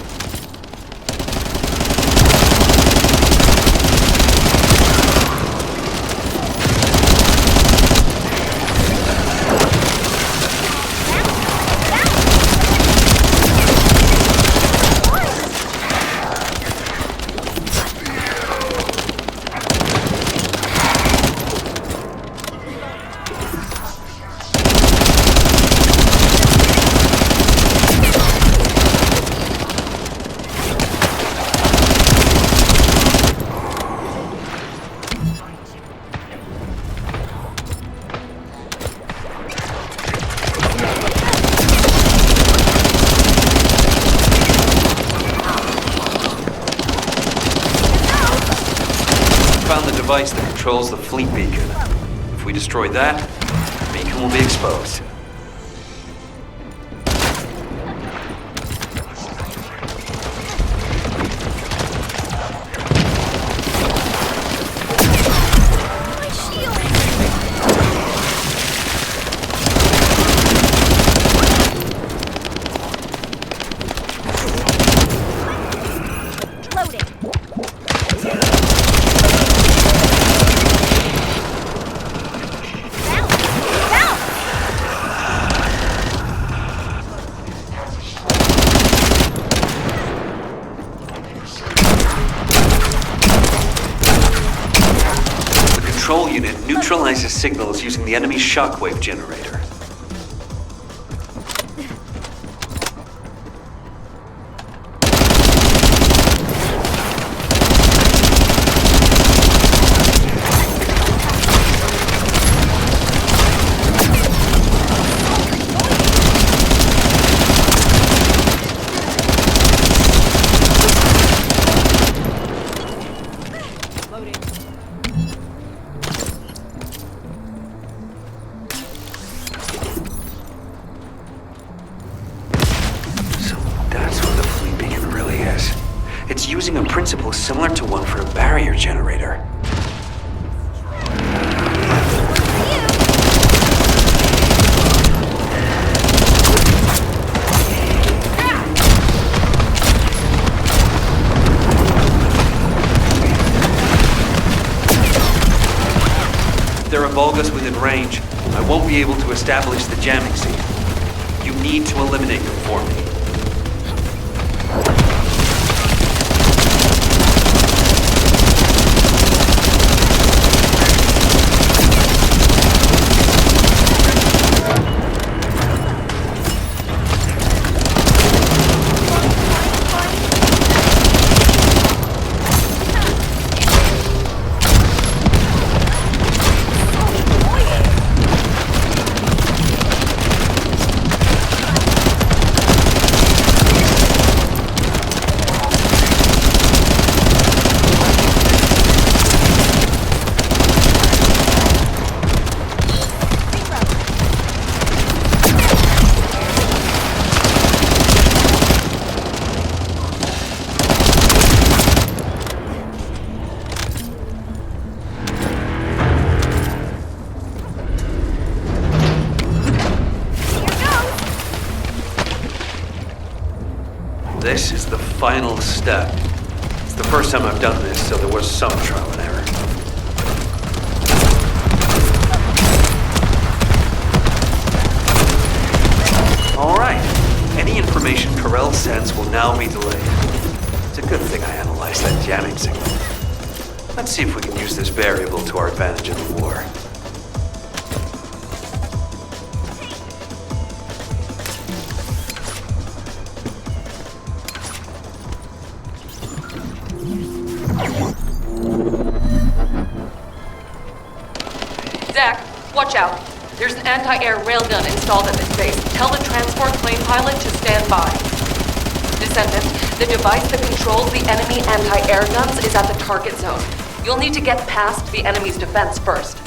device that controls the fleet beacon. If we destroy that, the beacon will be exposed. My shield! Loading. Bounce! The control unit neutralizes signals using the enemy's shockwave generator. It's using a principle similar to one for a barrier generator. There are Volgas within range. I won't be able to establish the jamming scene. You need to eliminate them for me. This is the final step. It's the first time I've done this, so there was some trial and error. Alright. Any information Corell sends will now be delayed. It's a good thing I analyzed that jamming signal. Let's see if we can use this variable to our advantage in the war. Zach, watch out. There's an anti-air railgun installed at this base. Tell the transport plane pilot to stand by. Descendant, the device that controls the enemy anti-air guns is at the target zone. You'll need to get past the enemy's defense first.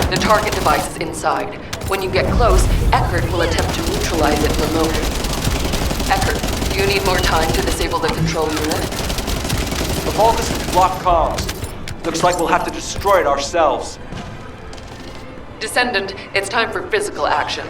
The target device is inside. When you get close, Eckert will attempt to neutralize it remotely. Eckert, do you need more time to disable the control unit? The Vulgus has blocked comms. Looks like we'll have to destroy it ourselves. Descendant, it's time for physical action.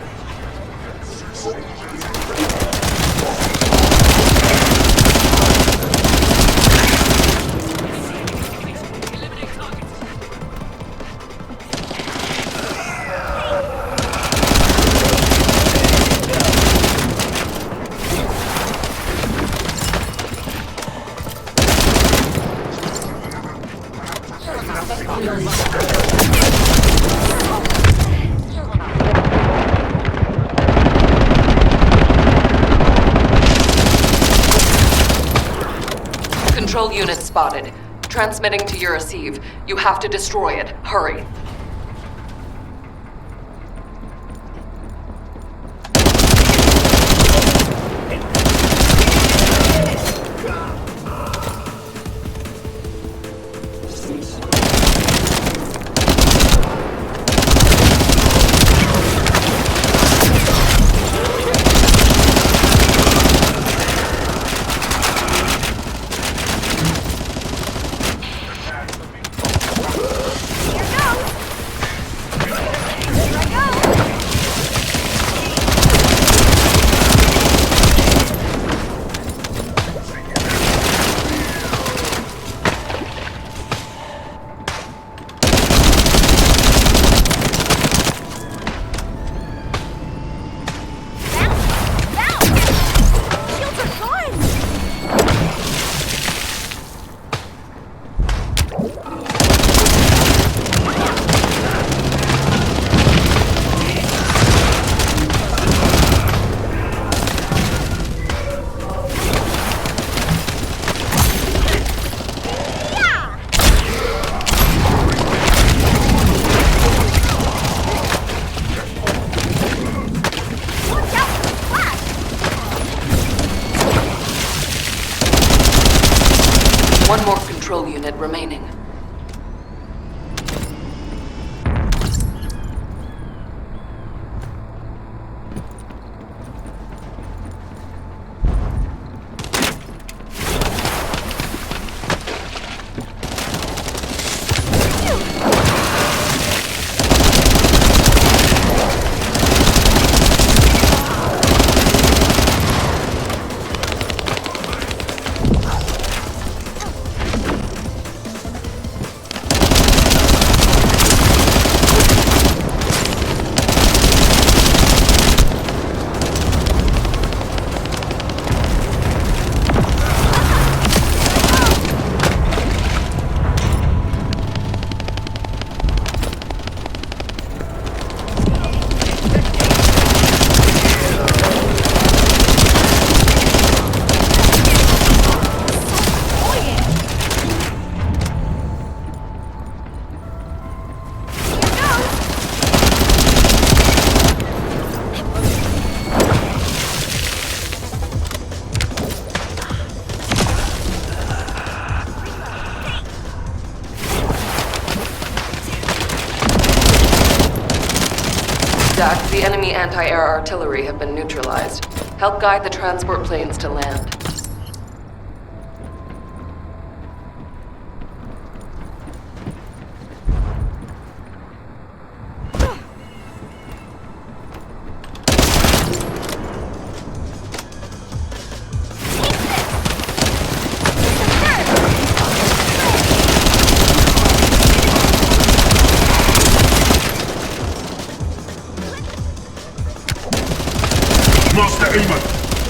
Control unit spotted. Transmitting to your receive. You have to destroy it. Hurry. One more control unit remaining. The enemy anti-air artillery have been neutralized. Help guide the transport planes to land. Master Amon,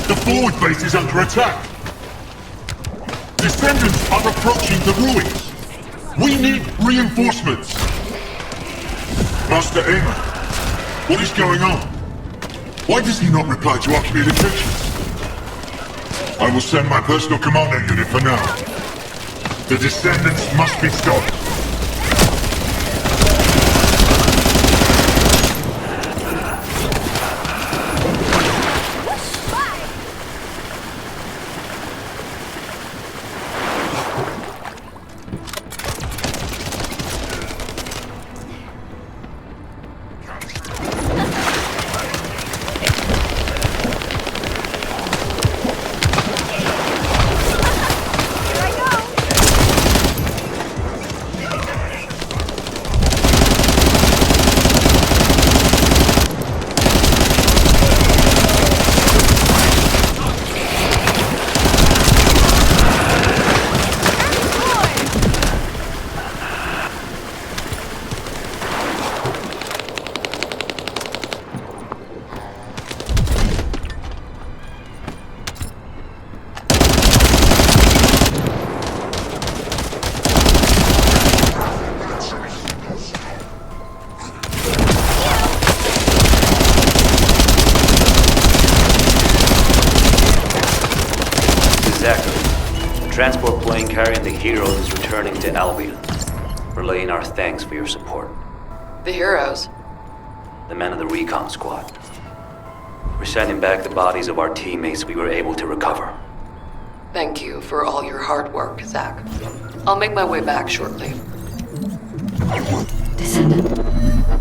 the forward base is under attack. Descendants are approaching the ruins. We need reinforcements. Master Amon, what is going on? Why does he not reply to our communications? I will send my personal commando unit for now. The Descendants must be stopped. transport plane carrying the heroes is returning to Albion, relaying our thanks for your support. The heroes? The men of the recon squad. We're sending back the bodies of our teammates we were able to recover. Thank you for all your hard work, Zach. I'll make my way back shortly. Descendant,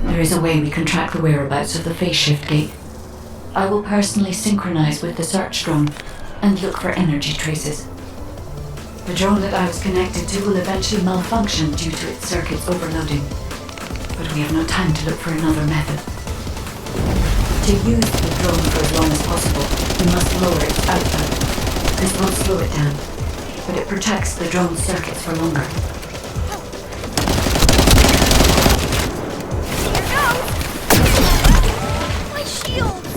there is a way we can track the whereabouts of the phase shift gate. I will personally synchronize with the search drone and look for energy traces. The drone that I was connected to will eventually malfunction due to its circuits overloading. But we have no time to look for another method. To use the drone for as long as possible, we must lower its output. This won't slow it down, but it protects the drone's circuits for longer. My shields!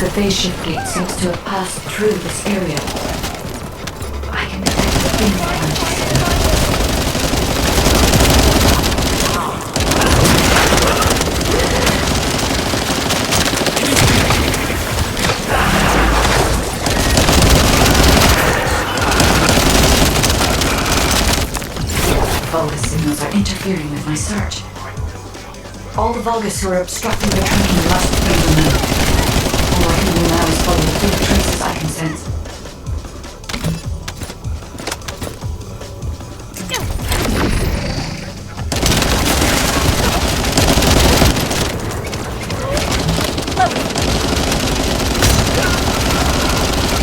The phase shift gate seems to have passed through this area. I can detect a thin energy signal. Vulgus signals are interfering with my search. All the Vulgus who are obstructing the tracking must be removed. All I can do now is follow the few traces I can sense.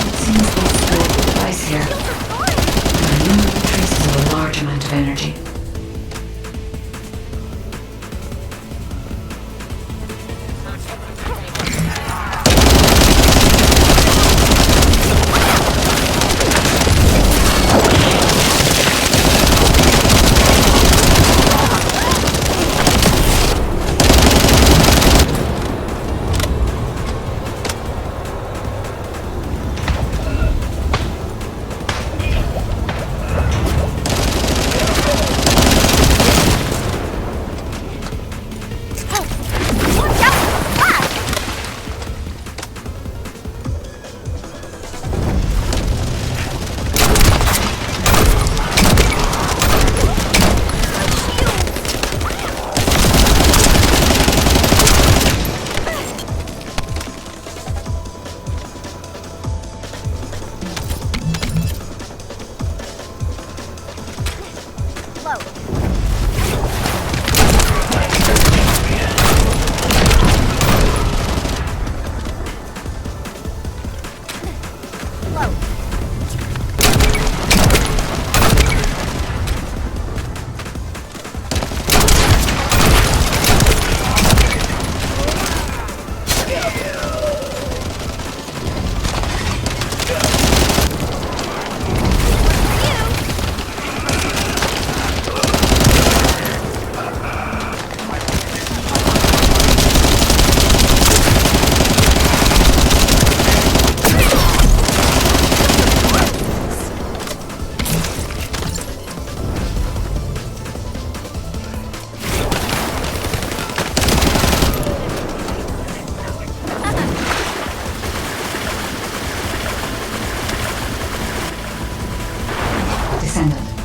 It seems they stored the device here. And I know the traces of a large amount of energy.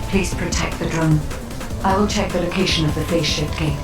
Please protect the drone. I will check the location of the phase shift gate.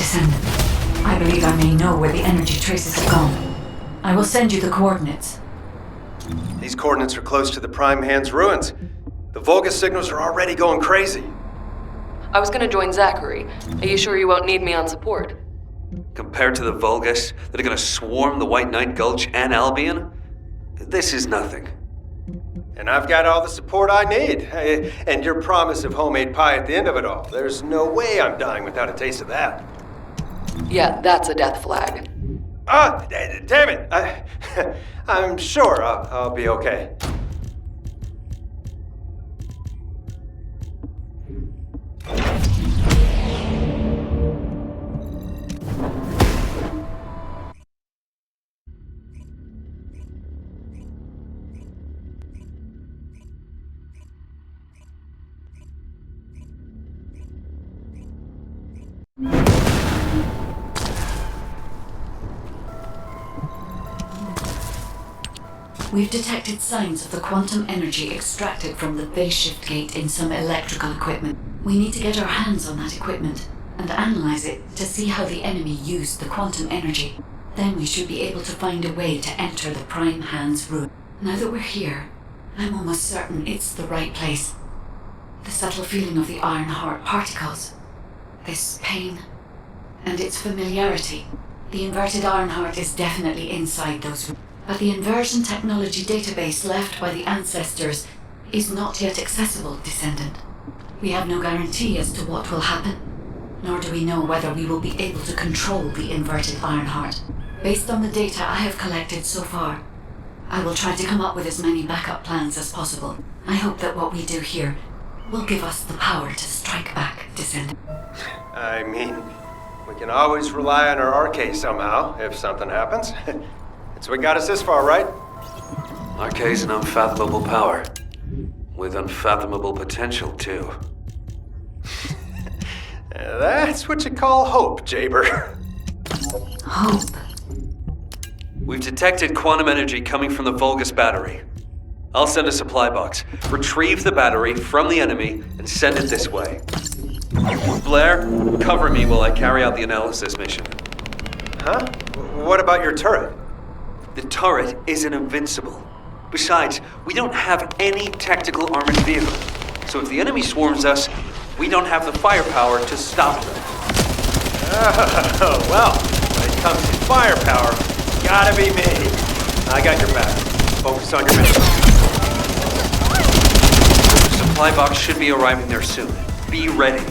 Descendant. I believe I may know where the energy traces have gone. I will send you the coordinates. These coordinates are close to the Prime Hand's ruins. The Vulgus signals are already going crazy. I was gonna join Zachary. Are you sure you won't need me on support? Compared to the Vulgus that are gonna swarm the White Knight Gulch and Albion, this is nothing. And I've got all the support I need. And your promise of homemade pie at the end of it all. There's no way I'm dying without a taste of that. Yeah, that's a death flag. Damn it! I'm sure I'll be okay. We've detected signs of the quantum energy extracted from the phase shift gate in some electrical equipment. We need to get our hands on that equipment and analyze it to see how the enemy used the quantum energy. Then we should be able to find a way to enter the Prime Hand's ruin. Now that we're here, I'm almost certain it's the right place. The subtle feeling of the Iron Heart particles, this pain, and its familiarity. The inverted Iron Heart is definitely inside those rooms. But the inversion technology database left by the ancestors is not yet accessible, Descendant. We have no guarantee as to what will happen, nor do we know whether we will be able to control the inverted Ironheart. Based on the data I have collected so far, I will try to come up with as many backup plans as possible. I hope that what we do here will give us the power to strike back, Descendant. I mean, we can always rely on our arcade somehow if something happens. It's what got us this far, right? Arcade's an unfathomable power. With unfathomable potential, too. That's what you call hope, Jaber. Hope? We've detected quantum energy coming from the Vulgus battery. I'll send a supply box. Retrieve the battery from the enemy and send it this way. Blair, cover me while I carry out the analysis mission. Huh? What about your turret? The turret isn't invincible. Besides, we don't have any tactical armored vehicle. So if the enemy swarms us, we don't have the firepower to stop them. Oh, well, when it comes to firepower, gotta be me. I got your back. Focus on your mission. The supply box should be arriving there soon. Be ready.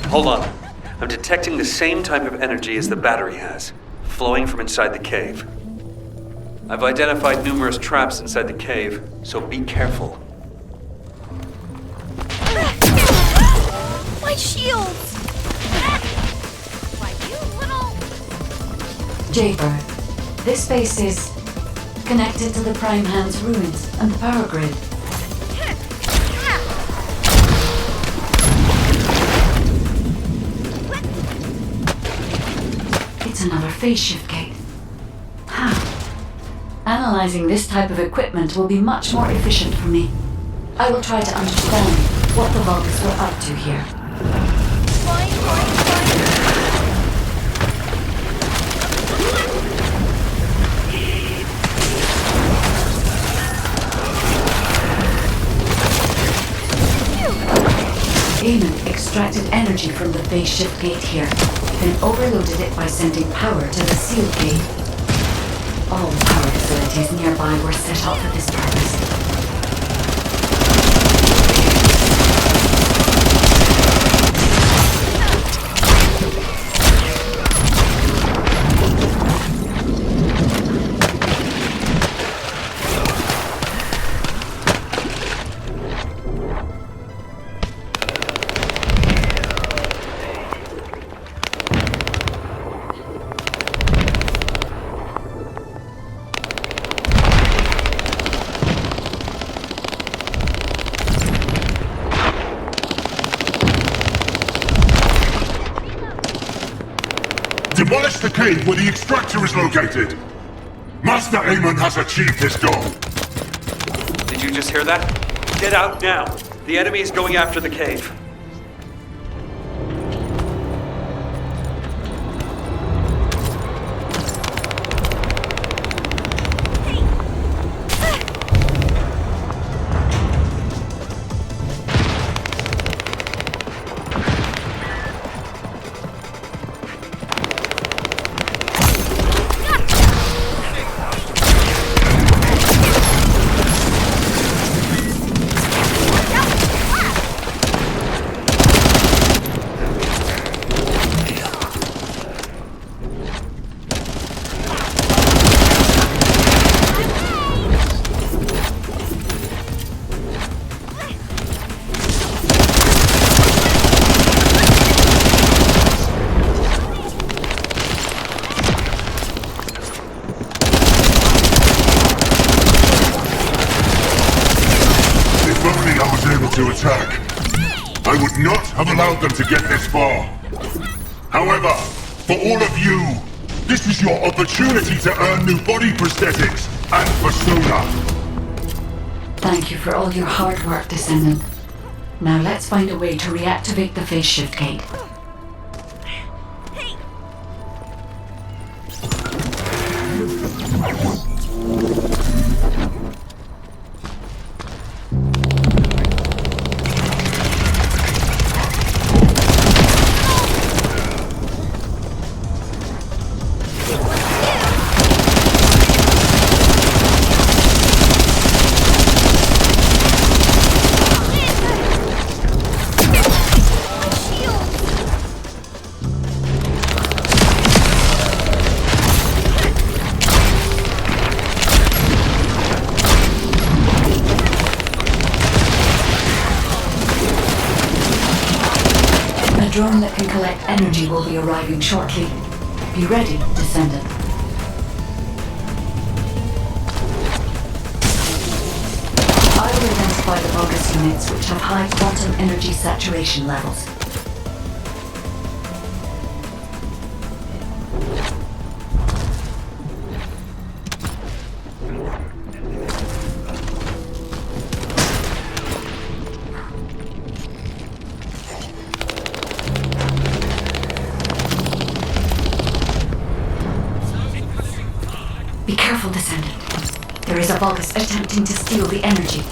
Hold on. I'm detecting the same type of energy as the battery has, flowing from inside the cave. I've identified numerous traps inside the cave, so be careful. My shields! Why, you little... Jaybird, this base is connected to the Prime Hand's ruins and the power grid. It's another phase shift gate. How? Analyzing this type of equipment will be much more efficient for me. I will try to understand what the Vulgus were up to here. Eamon extracted energy from the phase shift gate here, then overloaded it by sending power to the sealed gate. All power facilities nearby were set up for this purpose. Demolish the cave where the extractor is located! Master Aemon has achieved his goal! Did you just hear that? Get out now! The enemy is going after the cave. To attack. I would not have allowed them to get this far. However, for all of you, this is your opportunity to earn new body prosthetics and persona. Thank you for all your hard work, Descendant. Now let's find a way to reactivate the phase shift gate. A drone that can collect energy will be arriving shortly. Be ready, Descendant. I will identify the Vulgus units which have high quantum energy saturation levels. Be careful, Descendant. There is a Vulgus attempting to steal the energy.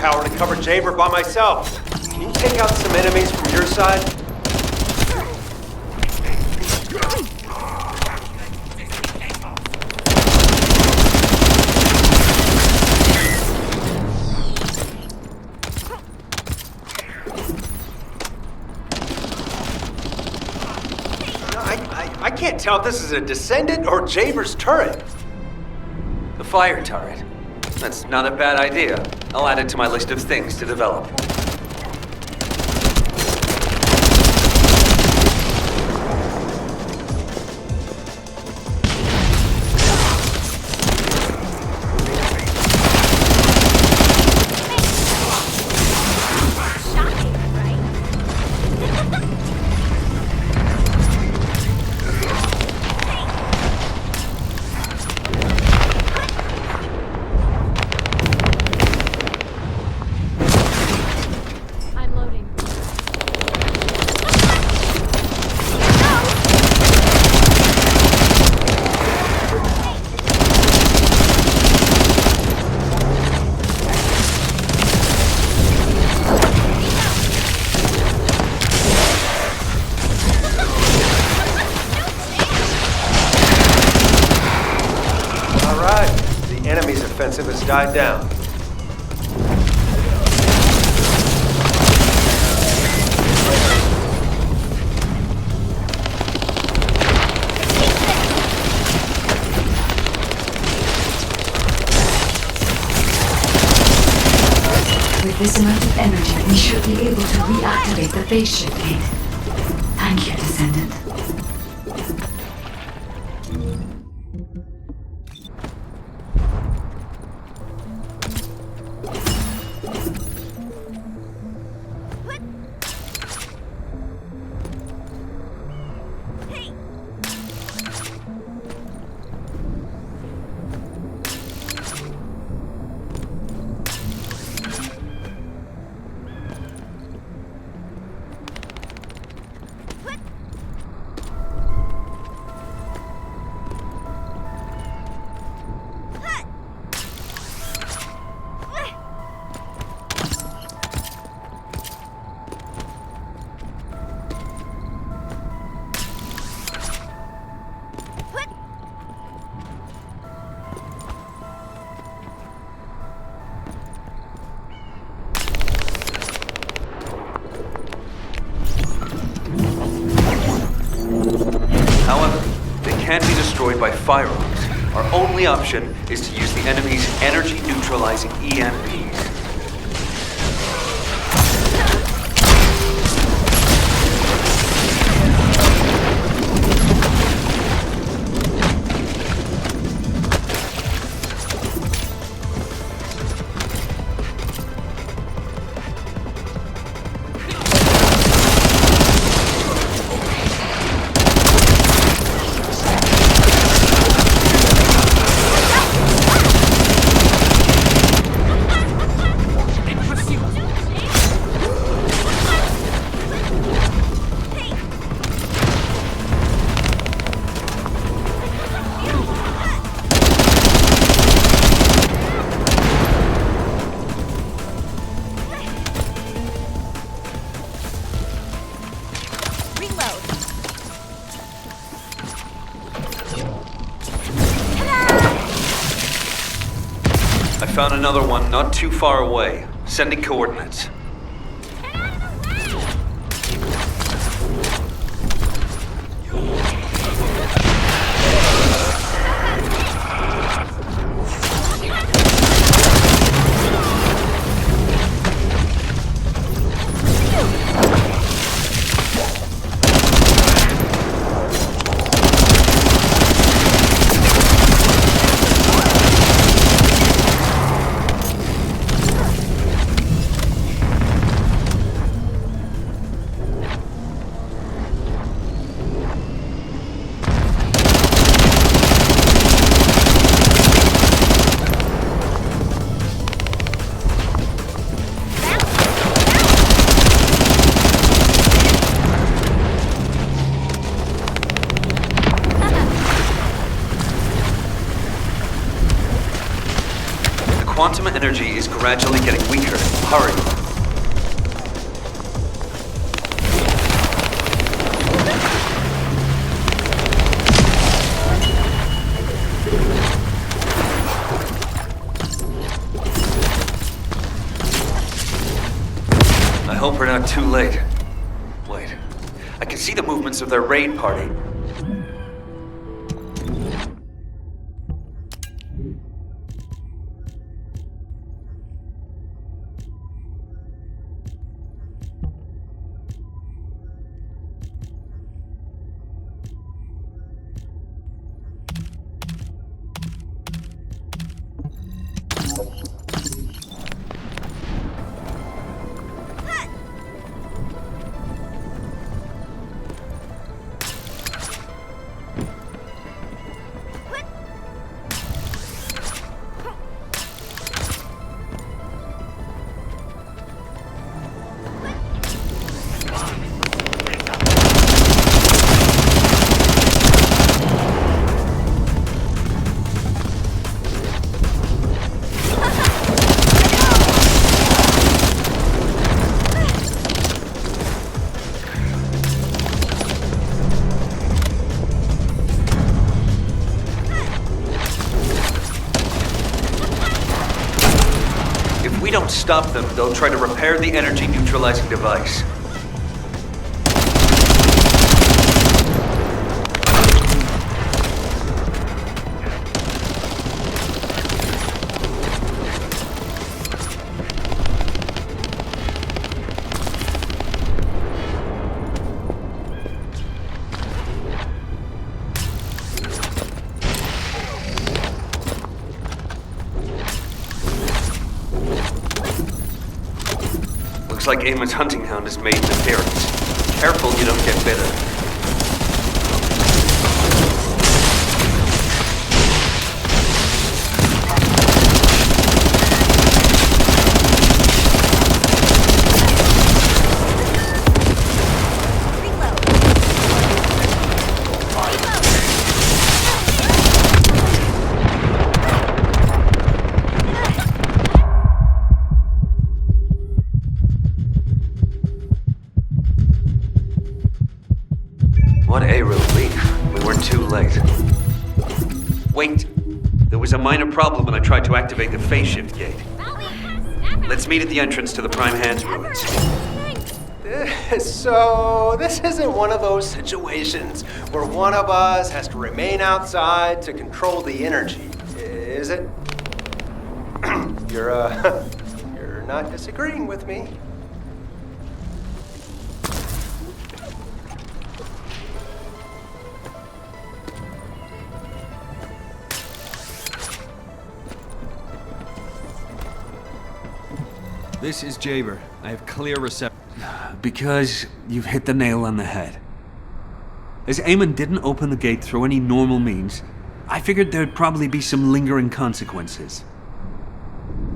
firepower to cover Jaber by myself. Can you take out some enemies from your side? I can't tell if this is a Descendant or Jaber's turret. The fire turret. That's not a bad idea. I'll add it to my list of things to develop. Offensive has died down. With this amount of energy, we should be able to reactivate the phase shift gate. Thank you, Descendant. Can't be destroyed by firearms. Our only option is to use the enemy's energy-neutralizing EMPs. I found another one not too far away. Sending coordinates. energy is gradually getting weaker. Hurry. I hope we're not too late. Wait. I can see the movements of their raid party. If we don't stop them, they'll try to repair the energy neutralizing device. Looks like Eamon's hunting hound has made an appearance. Careful you don't get bitten. What a relief. We weren't too late. Wait. There was a minor problem when I tried to activate the phase shift gate. Let's meet at the entrance to the Prime Hands ruins. So, this isn't one of those situations where one of us has to remain outside to control the energy, is it? You're not disagreeing with me. This is Jaber. I have clear reception. Because you've hit the nail on the head. As Eamon didn't open the gate through any normal means, I figured there'd probably be some lingering consequences.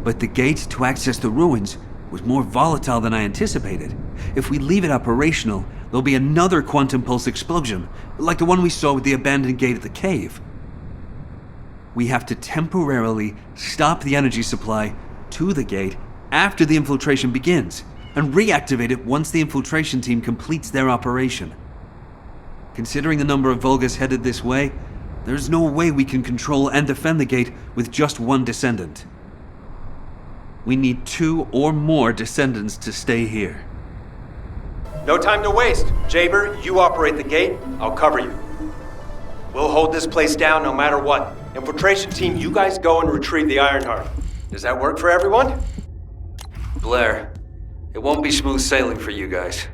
But the gate to access the ruins was more volatile than I anticipated. If we leave it operational, there'll be another quantum pulse explosion, like the one we saw with the abandoned gate at the cave. We have to temporarily stop the energy supply to the gate after the infiltration begins, and reactivate it once the infiltration team completes their operation. Considering the number of Vulgus headed this way, there's no way we can control and defend the gate with just one Descendant. We need 2 or more Descendants to stay here. No time to waste. Jaber, you operate the gate, I'll cover you. We'll hold this place down no matter what. Infiltration team, you guys go and retrieve the Ironheart. Does that work for everyone? Blair, it won't be smooth sailing for you guys.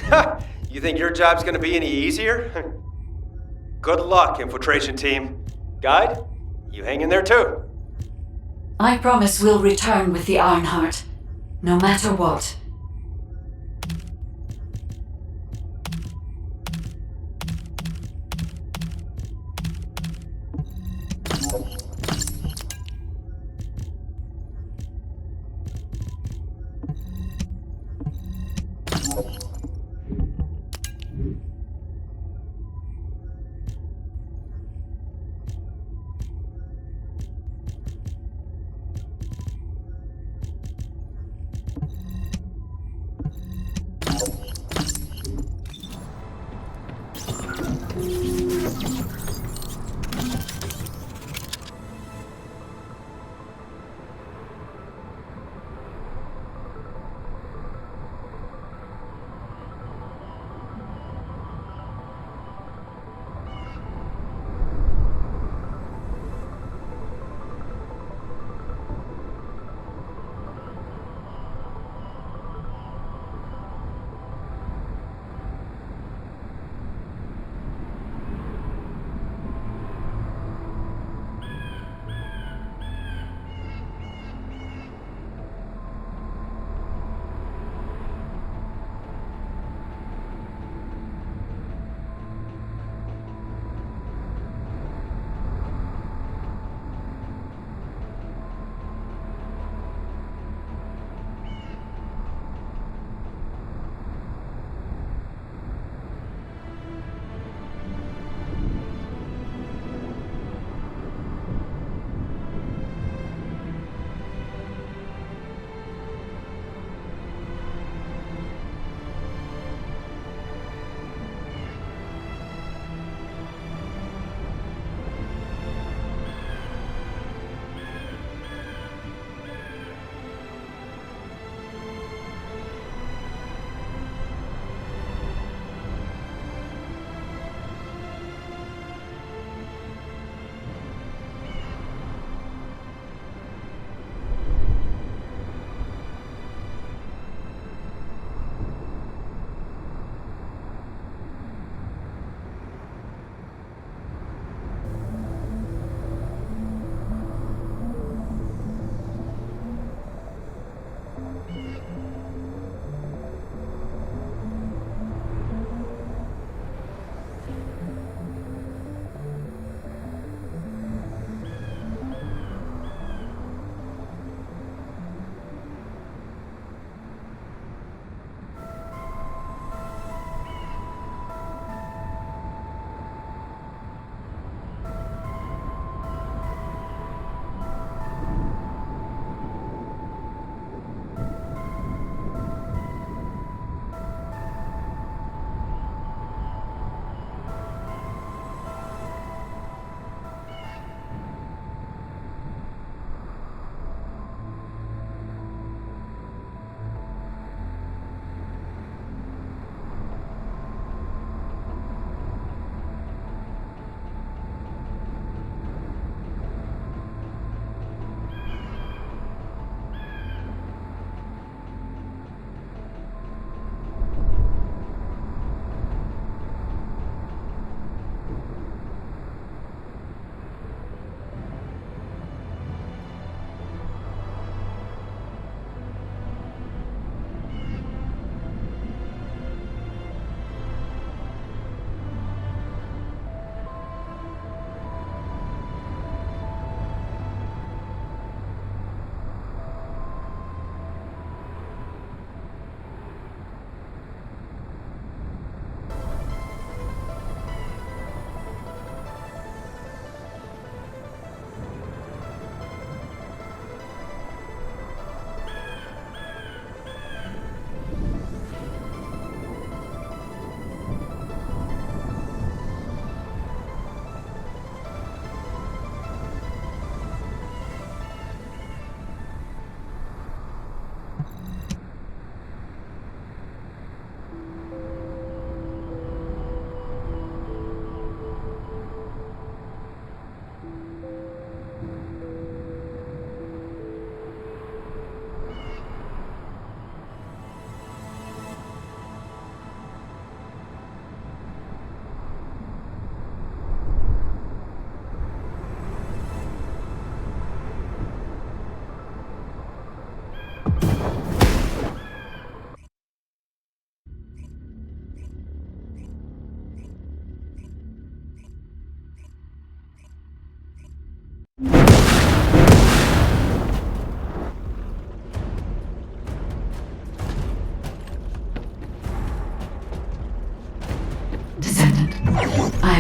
Ha! You think your job's gonna be any easier? Good luck, infiltration team. Guide, you hang in there too. I promise we'll return with the Ironheart, no matter what.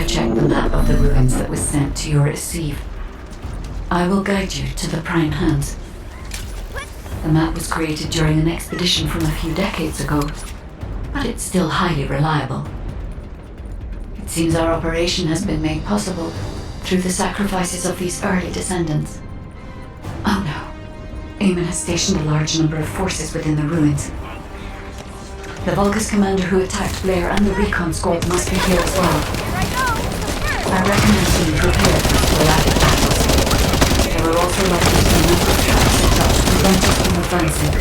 have checked the map of the ruins that was sent to your receive. I will guide you to the Prime Hands. The map was created during an expedition from a few decades ago, but it's still highly reliable. It seems our operation has been made possible through the sacrifices of these early descendants. Oh no. Eamon has stationed a large number of forces within the ruins. The Vulgus commander who attacked Blair and the recon squad must be here as well. I recommend being prepared for sporadic battles. There will also likely be a number of traps set up to prevent us from advancing.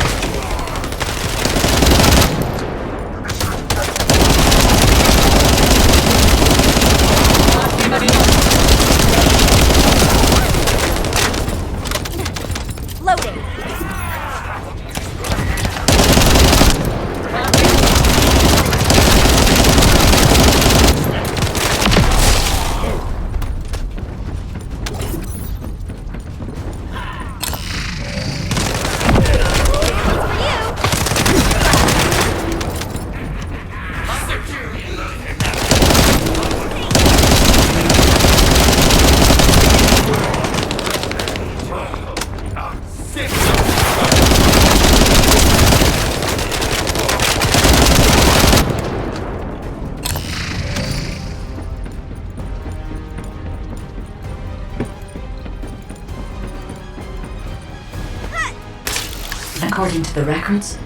According to the records,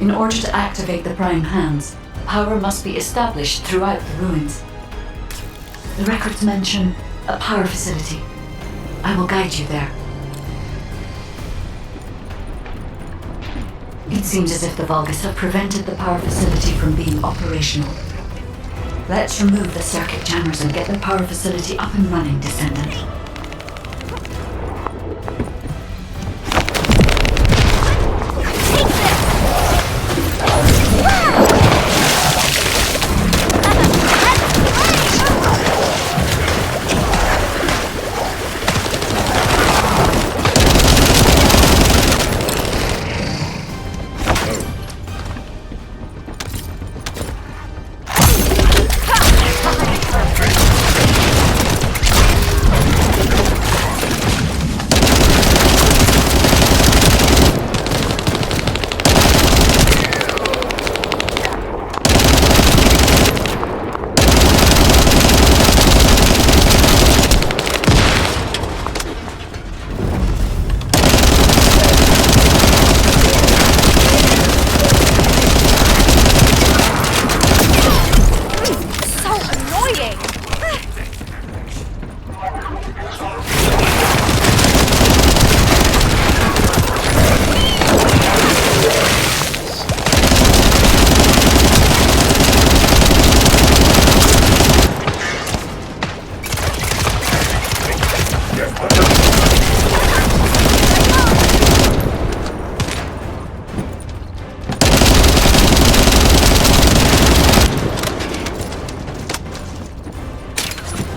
in order to activate the Prime Hands, power must be established throughout the ruins. The records mention a power facility. I will guide you there. It seems as if the Vulgus have prevented the power facility from being operational. Let's remove the circuit jammers and get the power facility up and running, Descendant.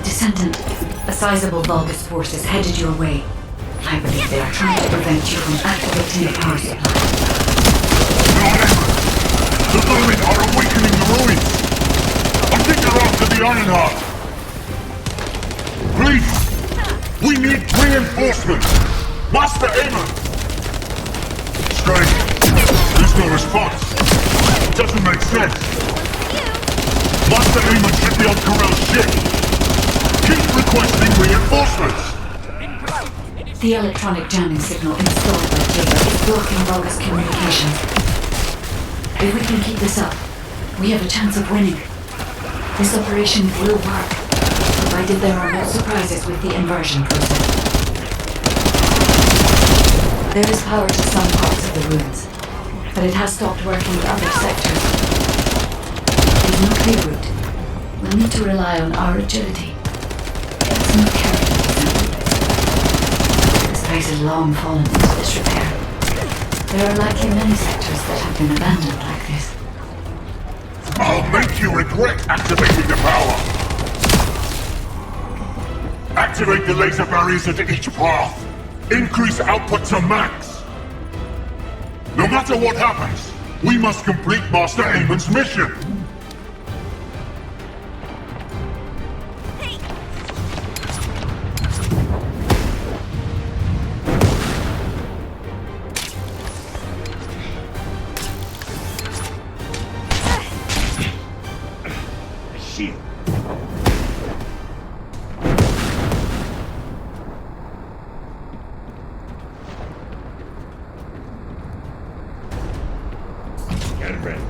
Descendant, a sizable Vulgus force is headed your way. I believe they are trying to prevent you from activating the power supply. The vermin are awakening the ruins! I think they're after the Ironheart! Please! We need reinforcements! Master Aemon! Strange. There's no response. Doesn't make sense. Master Aemon should be on Corell's ship! Keep requesting reinforcements! The electronic jamming signal installed by Jacob is blocking Vulgus communications. If we can keep this up, we have a chance of winning. This operation will work, provided there are no surprises with the inversion process. There is power to some parts of the ruins, but it has stopped working in other sectors. There's no clear route. We'll need to rely on our agility. It's not careful. This place has long fallen into disrepair. There are likely many sectors that have been abandoned like this. I'll make you regret activating the power! Activate the laser barriers at each path! Increase output to max! No matter what happens, we must complete Master Aemon's mission! Hey, shield. Get ready.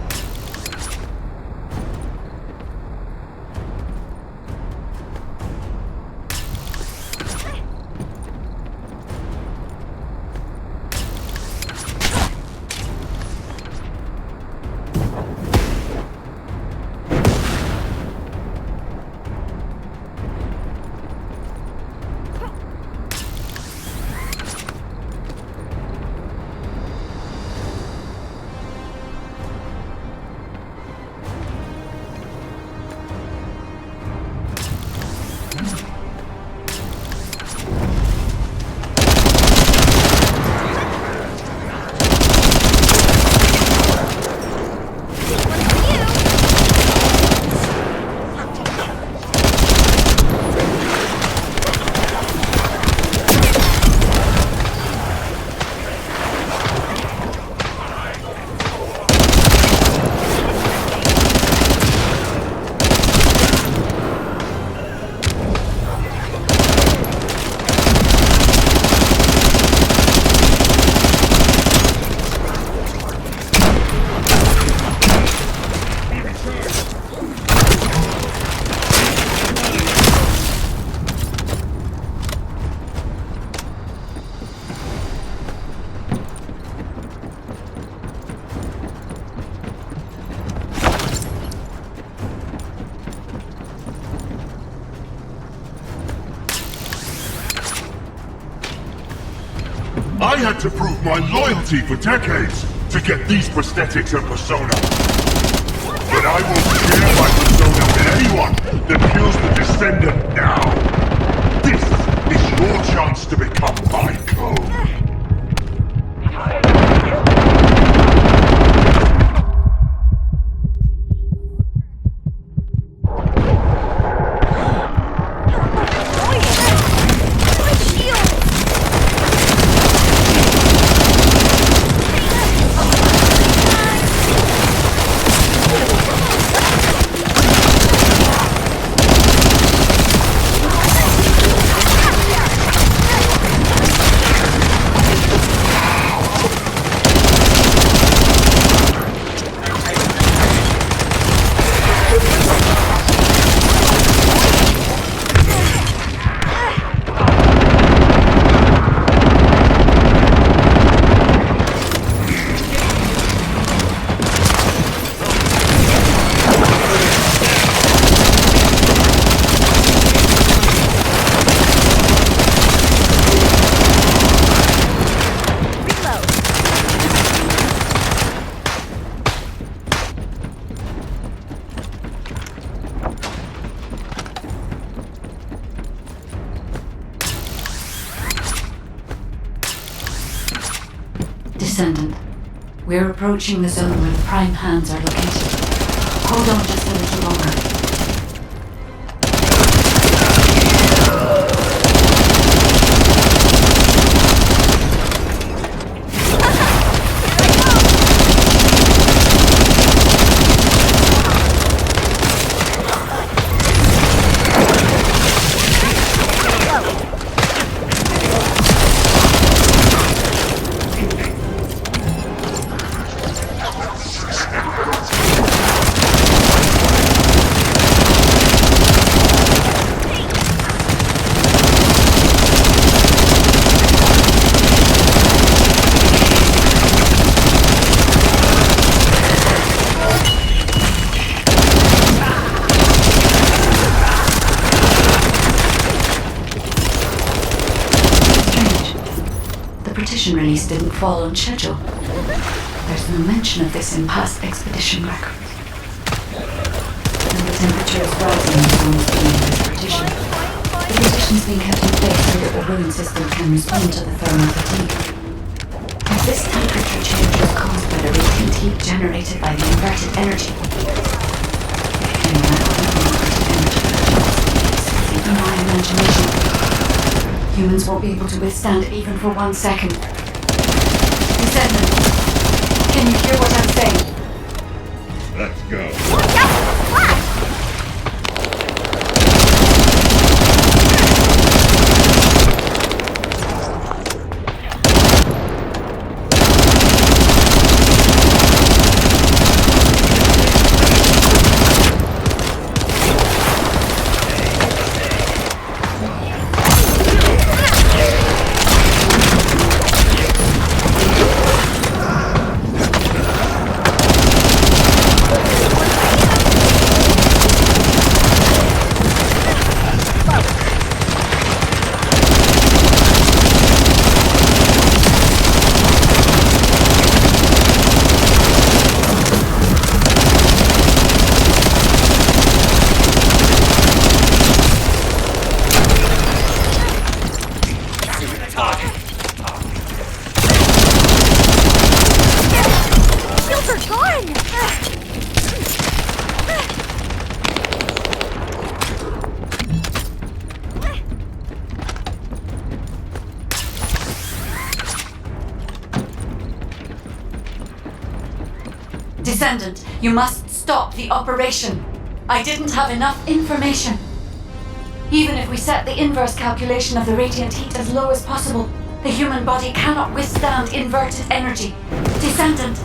I had to prove my loyalty for decades to get these prosthetics and persona. But I will share my persona with anyone that kills the Descendant now. This is your chance to become my clone. Descendant, we're approaching the zone where the prime hands are located. Hold on just a little longer. Release didn't fall on schedule. There's no mention of this in past expedition records. And the temperature is rising in the zones beneath this partition. The partition's being kept in place so that the ruin system can respond to the thermal fatigue. If this temperature change was caused by the radiant heat generated by the inverted energy, even my imagination, humans won't be able to withstand it even for 1 second. Descendant, can you hear what I'm saying? Let's go. Watch out for the flash! Descendant, you must stop the operation. I didn't have enough information. Even if we set the inverse calculation of the radiant heat as low as possible, the human body cannot withstand inverted energy. Descendant!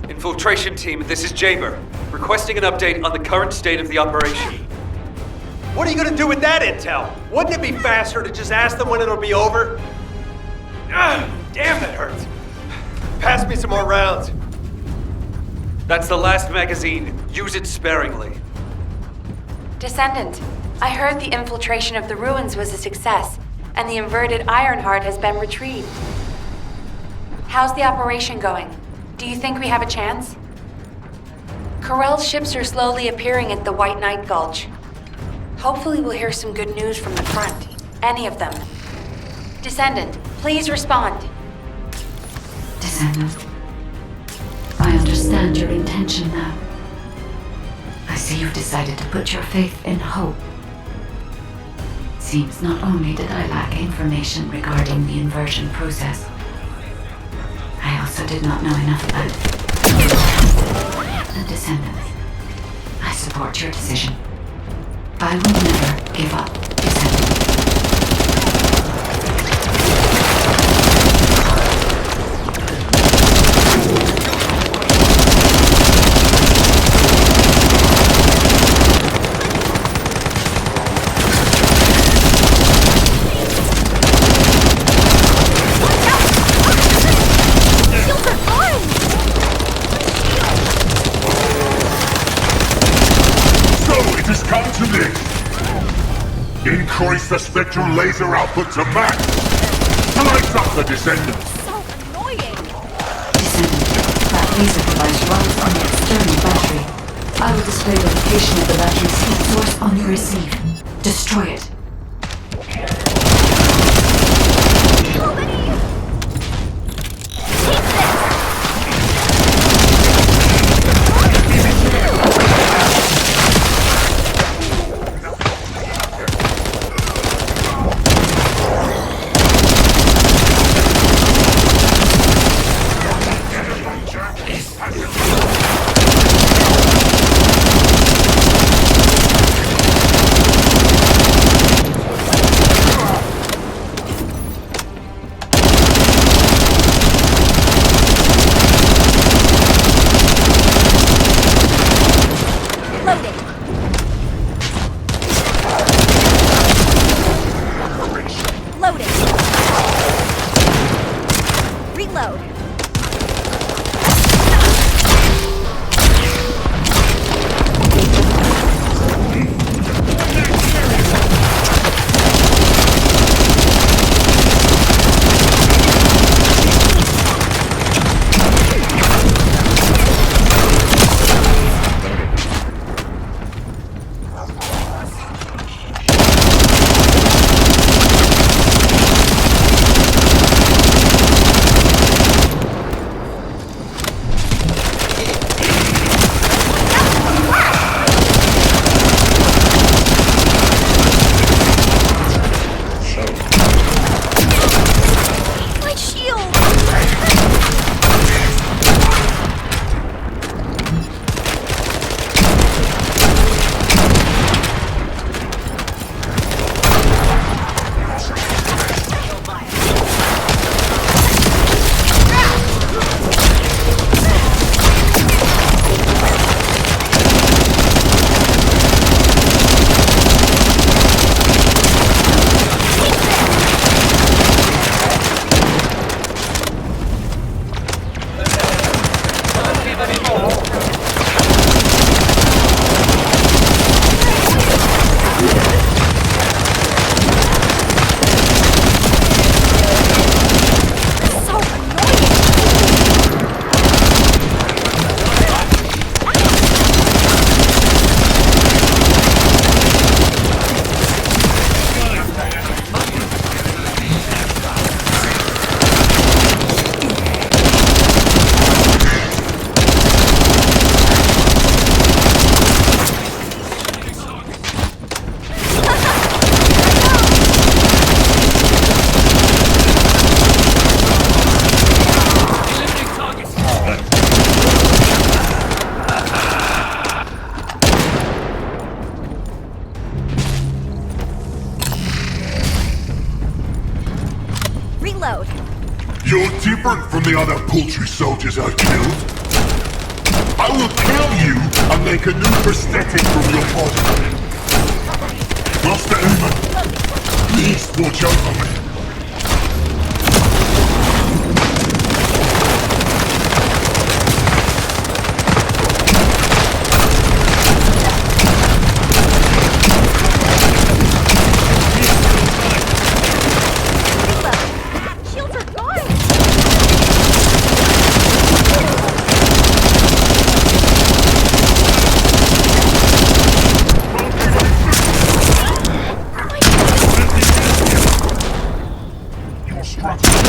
Infiltration team, this is Jaber. Requesting an update on the current state of the operation. What are you gonna do with that intel? Wouldn't it be faster to just ask them when it'll be over? Damn, that hurts. Pass me some more rounds. That's the last magazine. Use it sparingly. Descendant, I heard the infiltration of the ruins was a success, and the inverted Ironheart has been retrieved. How's the operation going? Do you think we have a chance? Corell's ships are slowly appearing at the White Knight Gulch. Hopefully we'll hear some good news from the front. Any of them. Descendant, please respond. Descendant, I understand your intention now. I see you've decided to put your faith in hope. Seems not only did I lack information regarding the inversion process, I also did not know enough about the Descendant. I support your decision. I will never give up, Descendant. Increase the spectral laser output to max! Light up the Descendants! So annoying! Descendant, that laser device runs on the external battery. I will display the location of the battery's heat source on your receive. Destroy it. reload. You're different from the other paltry soldiers I killed. I will kill you and make a new prosthetic from your body. Master Eamon, please watch over me. Shields are gone! You're struggling.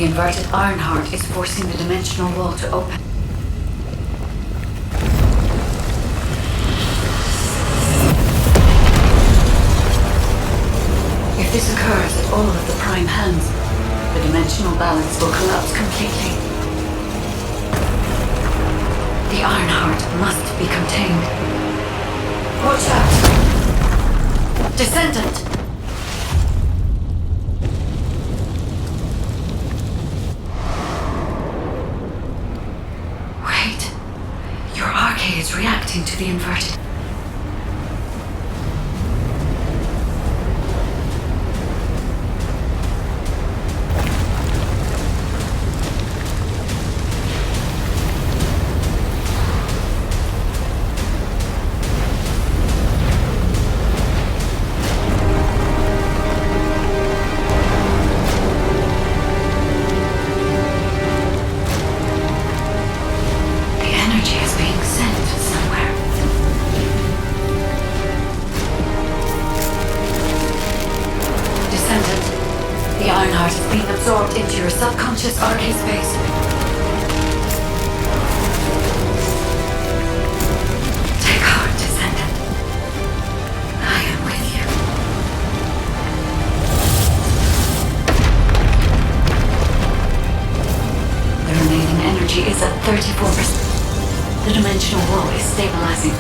The inverted Ironheart is forcing the dimensional wall to open. If this occurs at all of the prime hands, the dimensional balance will collapse completely. The Ironheart must be contained. Watch out! Descendant! Wait. Your arcade is reacting to the inverted. Absorbed into your subconscious arcade space. Take heart, Descendant. I am with you. The remaining energy is at 34%. The dimensional wall is stabilizing.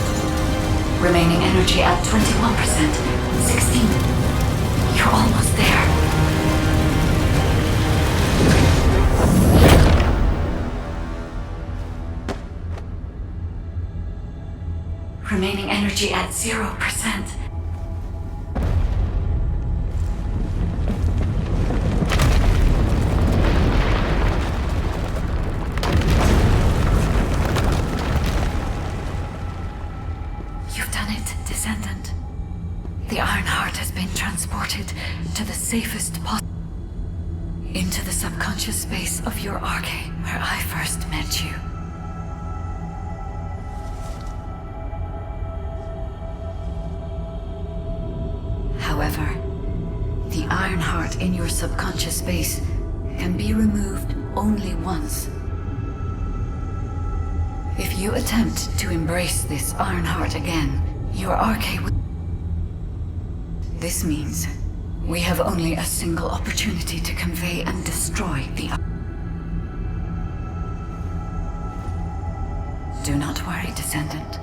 Remaining energy at 21%. 16. You're almost there. Remaining energy at 0%. You've done it, Descendant. The Ironheart has been transported to the safest possible. Into the subconscious space of your arcade, where I first met you. However, the Ironheart in your subconscious space can be removed only once. If you attempt to embrace this Ironheart again, your arcade will... This means we have only a single opportunity to convey and destroy the... Do not worry, Descendant.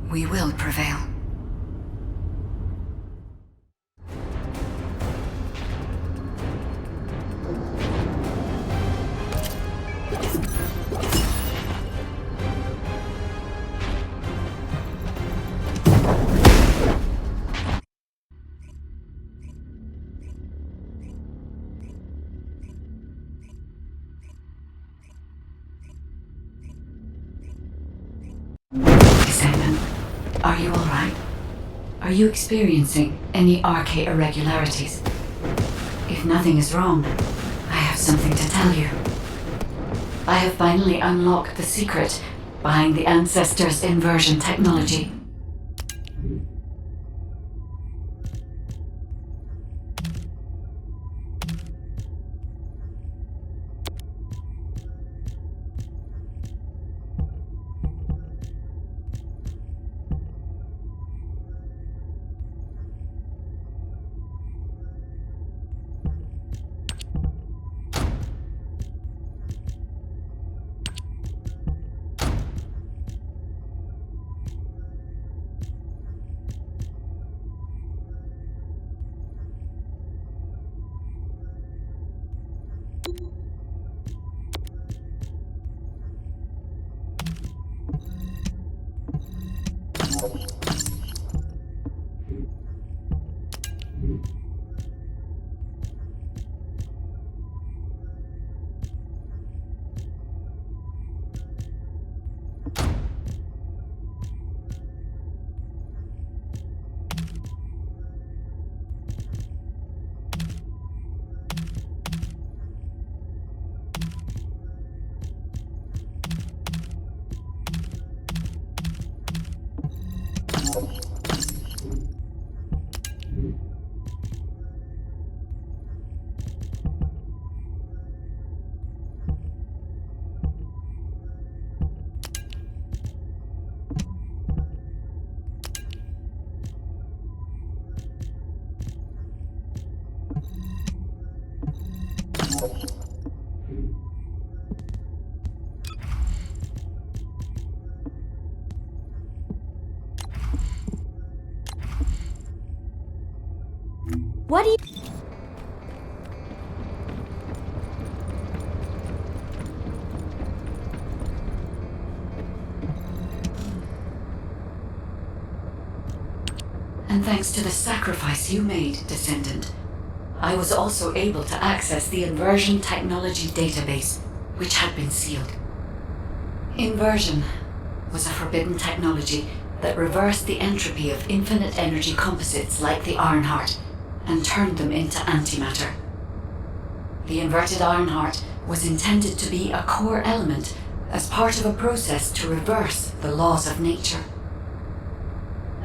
We will prevail. Descendant, are you alright? Are you experiencing any arcade irregularities? If nothing is wrong, I have something to tell you. I have finally unlocked the secret behind the Ancestors' inversion technology. What do you... And thanks to the sacrifice you made, Descendant, I was also able to access the Inversion Technology database, which had been sealed. Inversion was a forbidden technology that reversed the entropy of infinite energy composites like the Ironheart and turned them into antimatter. The inverted Ironheart was intended to be a core element as part of a process to reverse the laws of nature.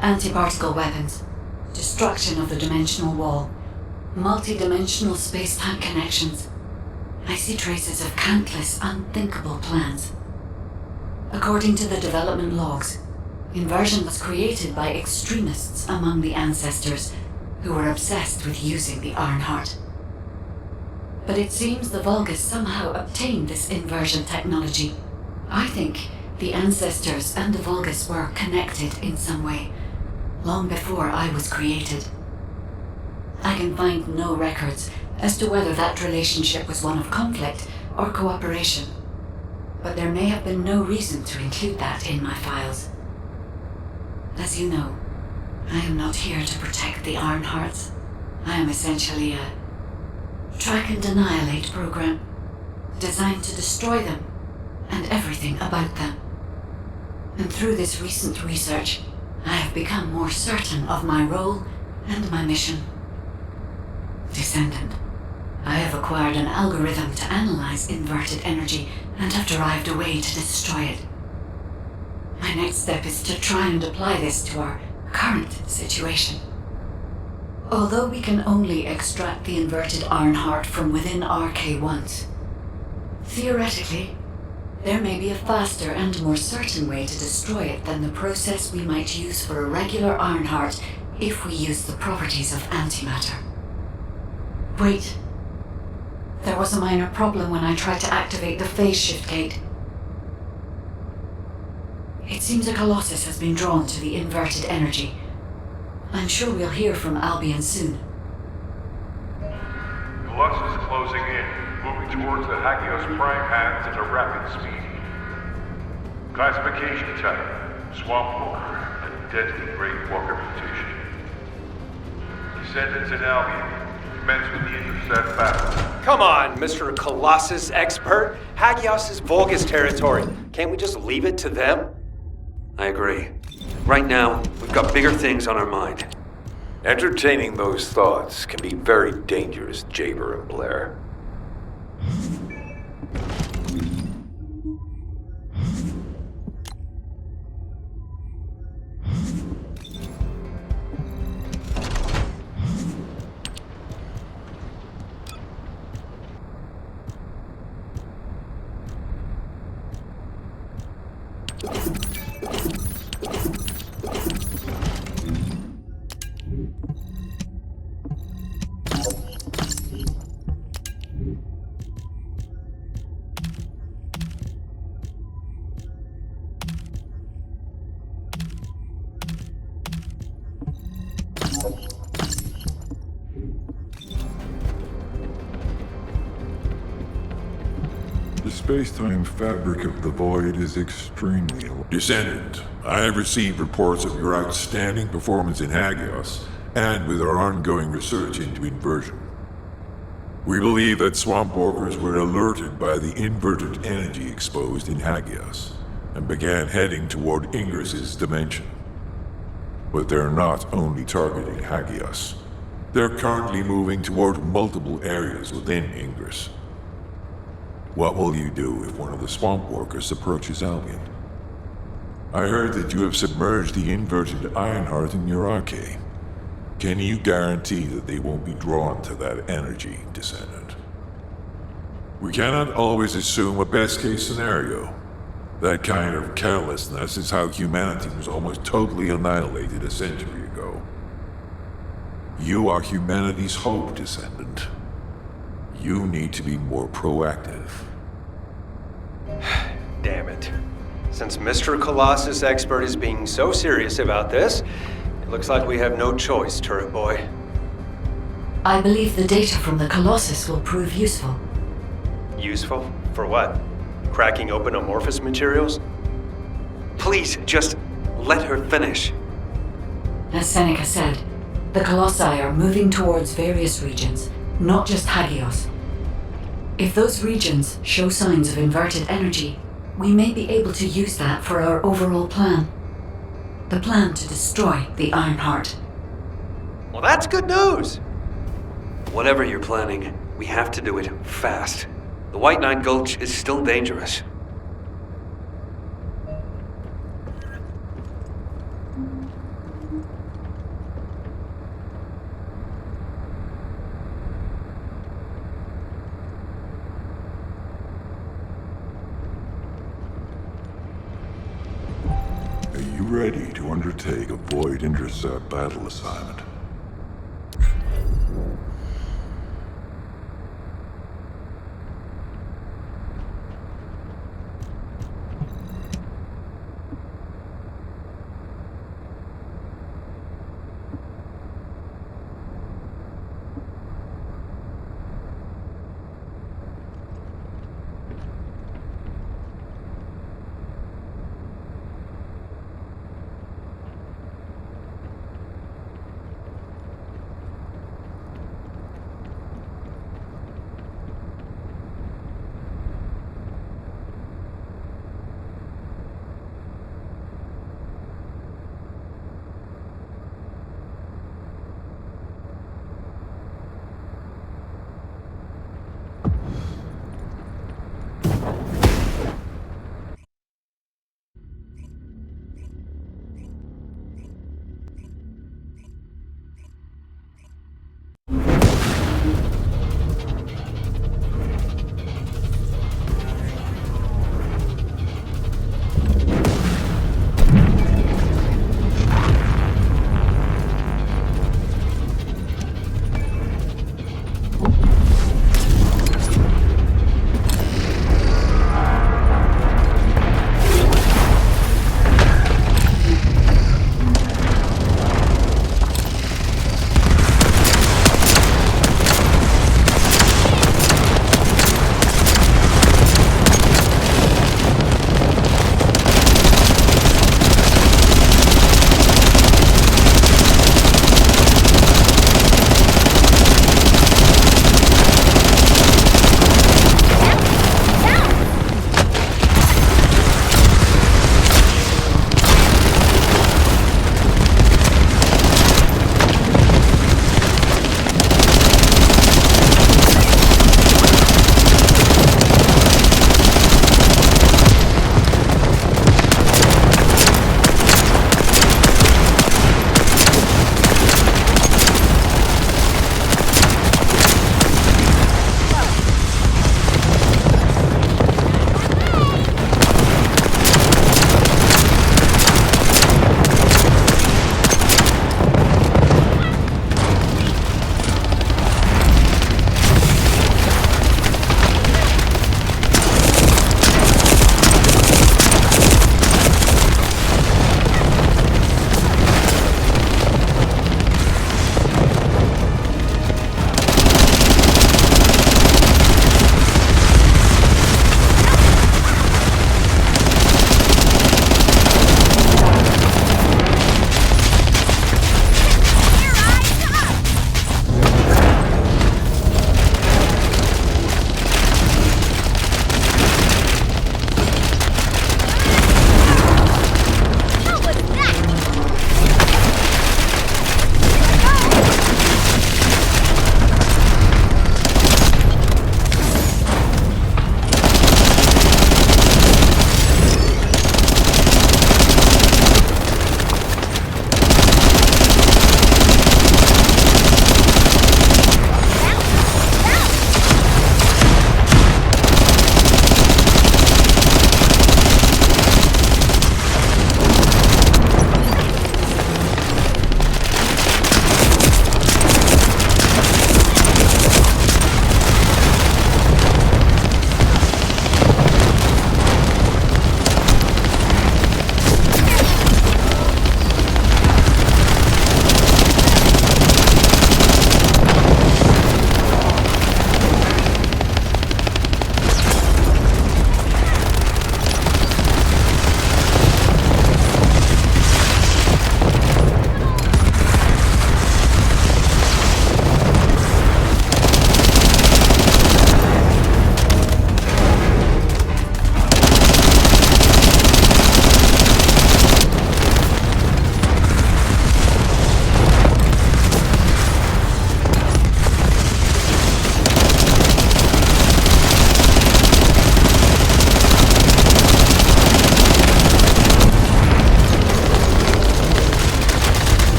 Anti-particle weapons, destruction of the dimensional wall, multi-dimensional space-time connections. I see traces of countless unthinkable plans. According to the development logs, Inversion was created by extremists among the ancestors who were obsessed with using the Ironheart. But it seems the Vulgus somehow obtained this inversion technology. I think the ancestors and the Vulgus were connected in some way, long before I was created. I can find no records as to whether that relationship was one of conflict or cooperation, but there may have been no reason to include that in my files. As you know, I am not here to protect the Ironhearts. I am essentially a track and annihilate program, designed to destroy them and everything about them. And through this recent research, I have become more certain of my role and my mission. Descendant, I have acquired an algorithm to analyze inverted energy and have derived a way to destroy it. My next step is to try and apply this to our current situation. Although we can only extract the inverted Ironheart from within RK once, theoretically, there may be a faster and more certain way to destroy it than the process we might use for a regular Ironheart if we use the properties of antimatter. Wait. There was a minor problem when I tried to activate the phase shift gate. It seems a Colossus has been drawn to the inverted energy. I'm sure we'll hear from Albion soon. Colossus is closing in, moving towards the Hagios prime hands at a rapid speed. Classification type, Swamp Walker, a deadly Great Walker mutation. Descendants in Albion, commence with the intercept battle. Come on, Mr. Colossus expert. Hagios is Vulgus territory. Can't we just leave it to them? I agree. Right now, we've got bigger things on our mind. Entertaining those thoughts can be very dangerous, Jaber and Blair. The space-time fabric of the void is extremely... Descendant, I have received reports of your outstanding performance in Hagios, and with our ongoing research into inversion. We believe that swamp walkers were alerted by the inverted energy exposed in Hagios, and began heading toward Ingris's dimension. But they're not only targeting Hagios. They're currently moving toward multiple areas within Ingris. What will you do if one of the swamp walkers approaches Albion? I heard that you have submerged the inverted Ironheart in your arcade. Can you guarantee that they won't be drawn to that energy, Descendant? We cannot always assume a best-case scenario. That kind of carelessness is how humanity was almost totally annihilated a century ago. You are humanity's hope, Descendant. You need to be more proactive. Damn it. Since Mr. Colossus expert is being so serious about this, it looks like we have no choice, Turret Boy. I believe the data from the Colossus will prove useful. Useful? For what? Cracking open amorphous materials? Please, just let her finish. As Seneca said, the Colossi are moving towards various regions, not just Hagios. If those regions show signs of inverted energy, we may be able to use that for our overall plan. The plan to destroy the Ironheart. Well, that's good news! Whatever you're planning, we have to do it fast. The White Knight Gulch is still dangerous. Are you ready to undertake a Void Intercept battle assignment?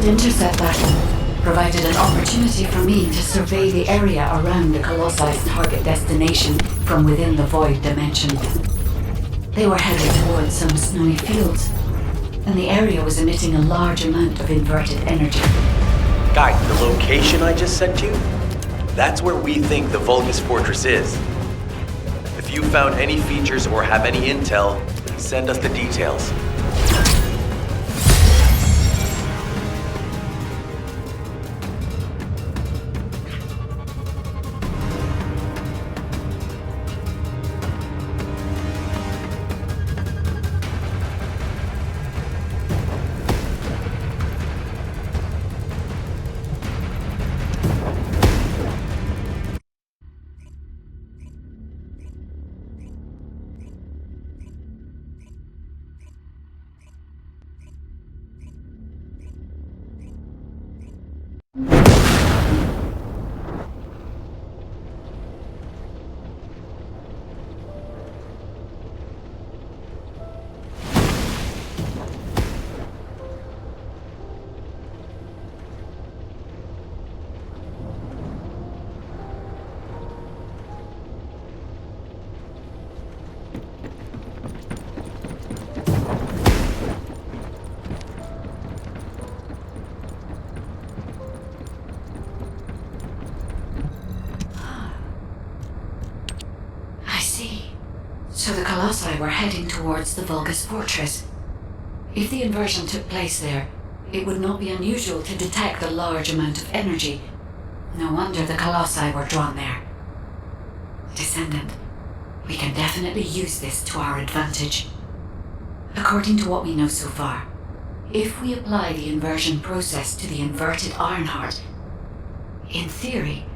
did intercept that, provided an opportunity for me to survey the area around the Colossi's target destination from within the void dimension. They were headed towards some snowy fields, and the area was emitting a large amount of inverted energy. Guy, the location I just sent you? That's where we think the Vulgus Fortress is. If you found any features or have any intel, send us the details. So the Colossi were heading towards the Vulgus Fortress. If the inversion took place there, it would not be unusual to detect a large amount of energy. No wonder the Colossi were drawn there. Descendant, we can definitely use this to our advantage. According to what we know so far, if we apply the inversion process to the inverted Ironheart, in theory,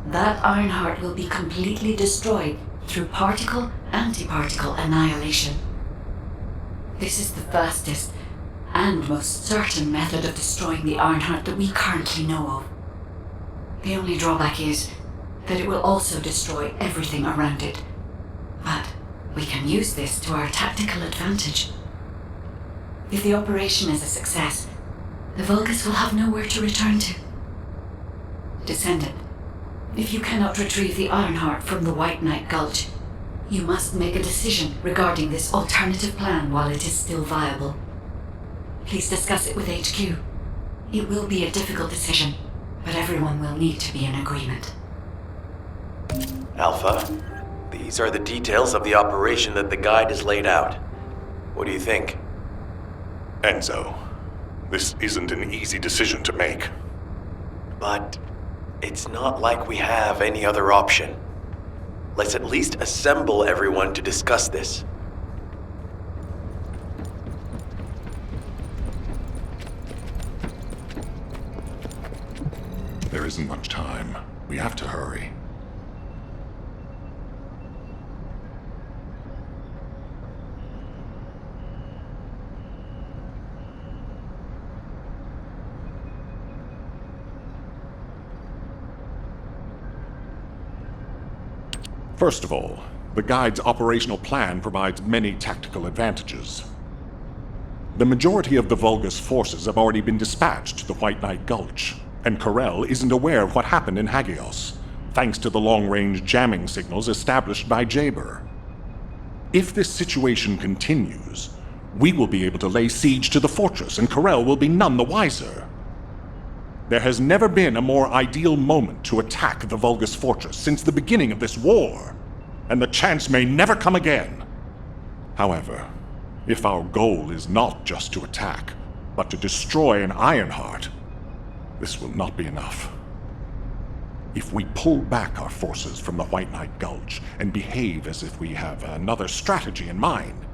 that Ironheart will be completely destroyed through particle-antiparticle annihilation. This is the fastest and most certain method of destroying the Ironheart that we currently know of. The only drawback is that it will also destroy everything around it. But we can use this to our tactical advantage. If the operation is a success, the Vulgus will have nowhere to return to. Descendant, if you cannot retrieve the Ironheart from the White Knight Gulch, you must make a decision regarding this alternative plan while it is still viable. Please discuss it with HQ. It will be a difficult decision, but everyone will need to be in agreement. Alpha, these are the details of the operation that the guide has laid out. What do you think? Enzo, this isn't an easy decision to make. But it's not like we have any other option. Let's at least assemble everyone to discuss this. There isn't much time. We have to hurry. First of all, the Guide's operational plan provides many tactical advantages. The majority of the Vulgus forces have already been dispatched to the White Knight Gulch, and Corel isn't aware of what happened in Hagios, thanks to the long-range jamming signals established by Jaber. If this situation continues, we will be able to lay siege to the fortress, and Corel will be none the wiser. There has never been a more ideal moment to attack the Vulgus Fortress since the beginning of this war, and the chance may never come again. However, if our goal is not just to attack, but to destroy an Ironheart, this will not be enough. If we pull back our forces from the White Knight Gulch and behave as if we have another strategy in mind,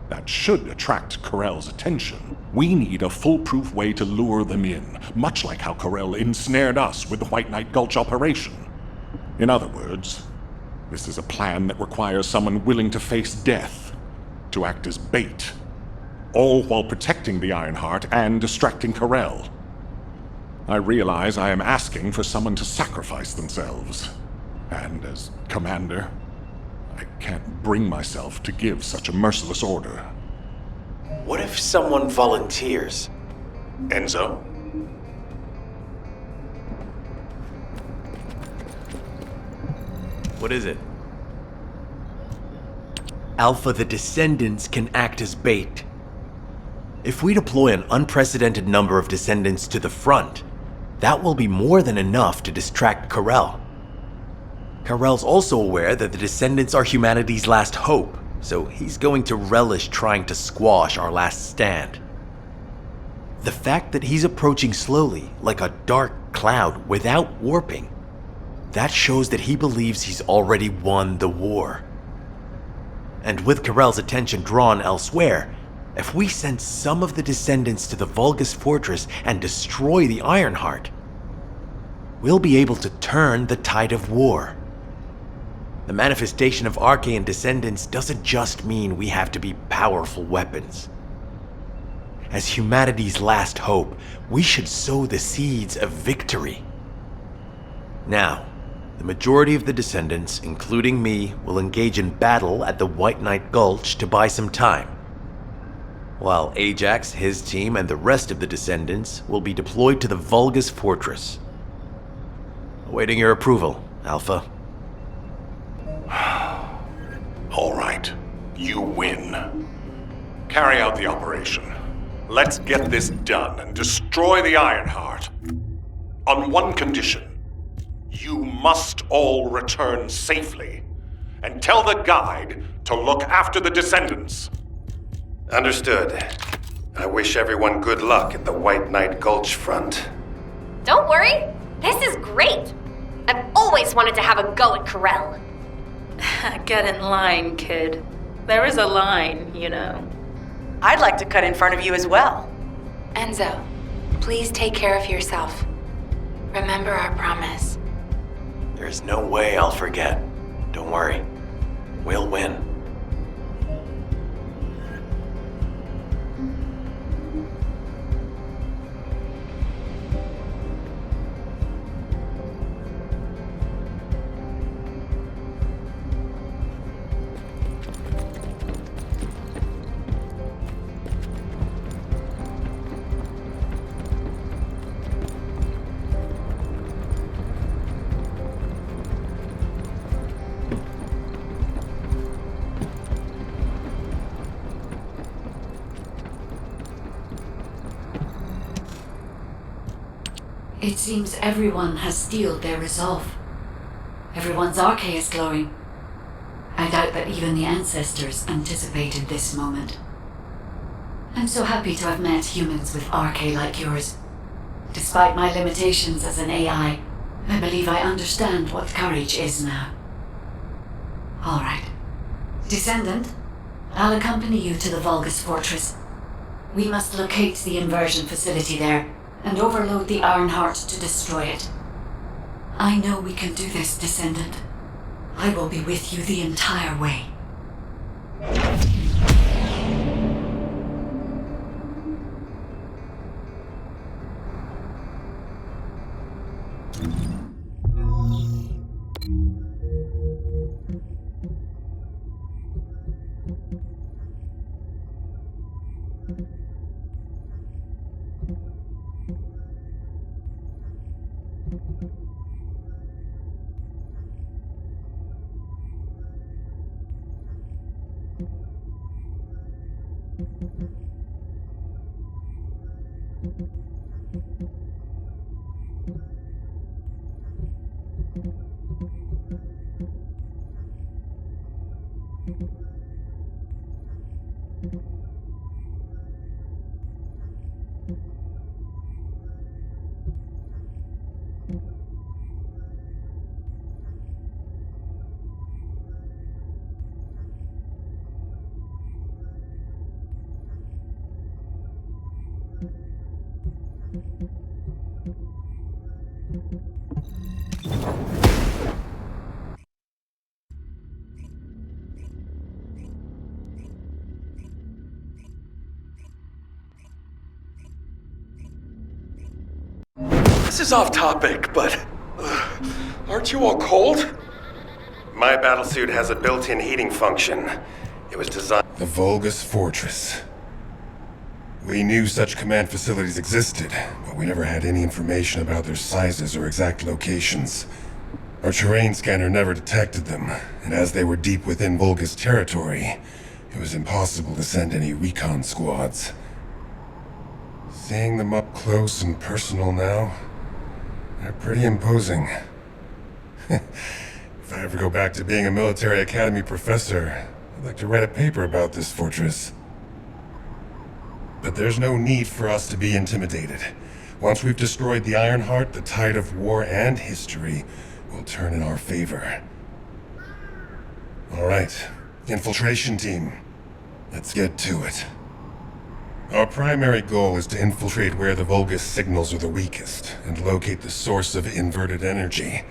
that should attract Corel's attention. We need a foolproof way to lure them in, much like how Corel ensnared us with the White Knight Gulch operation. In other words, this is a plan that requires someone willing to face death, to act as bait, all while protecting the Ironheart and distracting Corel. I realize I am asking for someone to sacrifice themselves, and as commander, I can't bring myself to give such a merciless order. What if someone volunteers? Enzo, What is it? Alpha, the Descendants can act as bait. If we deploy an unprecedented number of Descendants to the front, that will be more than enough to distract Karel. Karel's also aware that the Descendants are humanity's last hope, so he's going to relish trying to squash our last stand. The fact that he's approaching slowly, like a dark cloud without warping, that shows that he believes he's already won the war. And with Karel's attention drawn elsewhere, if we send some of the Descendants to the Vulgus Fortress and destroy the Ironheart, we'll be able to turn the tide of war. The manifestation of Archaean Descendants doesn't just mean we have to be powerful weapons. As humanity's last hope, we should sow the seeds of victory. Now, the majority of the Descendants, including me, will engage in battle at the White Knight Gulch to buy some time, while Ajax, his team, and the rest of the Descendants will be deployed to the Vulgus Fortress. Awaiting your approval, Alpha. All right, you win. Carry out the operation. Let's get this done and destroy the Ironheart. On one condition. You must all return safely, and tell the guide to look after the Descendants. Understood. I wish everyone good luck at the White Knight Gulch front. Don't worry, this is great. I've always wanted to have a go at Karel. Get in line, kid. There is a line, you know. I'd like to cut in front of you as well. Enzo, please take care of yourself. Remember our promise. There's no way I'll forget. Don't worry. We'll win. It seems everyone has steeled their resolve. Everyone's arche is glowing. I doubt that even the ancestors anticipated this moment. I'm so happy to have met humans with arche like yours. Despite my limitations as an AI, I believe I understand what courage is now. All right. Descendant, I'll accompany you to the Vulgus Fortress. We must locate the inversion facility there and overload the Ironheart to destroy it. I know we can do this, Descendant. I will be with you the entire way. This is off topic, but aren't you all cold? My battlesuit has a built-in heating function. It was designed... The Vulgus Fortress. We knew such command facilities existed, but we never had any information about their sizes or exact locations. Our terrain scanner never detected them, and as they were deep within Vulgus territory, it was impossible to send any recon squads. Seeing them up close and personal now, they're pretty imposing. If I ever go back to being a military academy professor, I'd like to write a paper about this fortress. But there's no need for us to be intimidated. Once we've destroyed the Ironheart, the tide of war and history will turn in our favor. All right, infiltration team. Let's get to it. Our primary goal is to infiltrate where the Vulgus signals are the weakest and locate the source of inverted energy.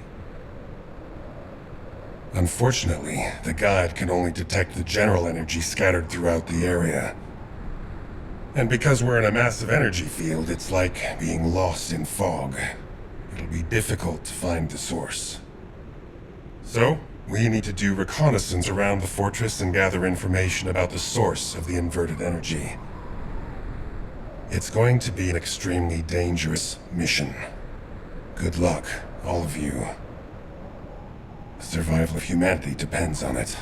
Unfortunately, the guide can only detect the general energy scattered throughout the area. And because we're in a massive energy field, it's like being lost in fog. It'll be difficult to find the source. So, we need to do reconnaissance around the fortress and gather information about the source of the inverted energy. It's going to be an extremely dangerous mission. Good luck, all of you. The survival of humanity depends on it.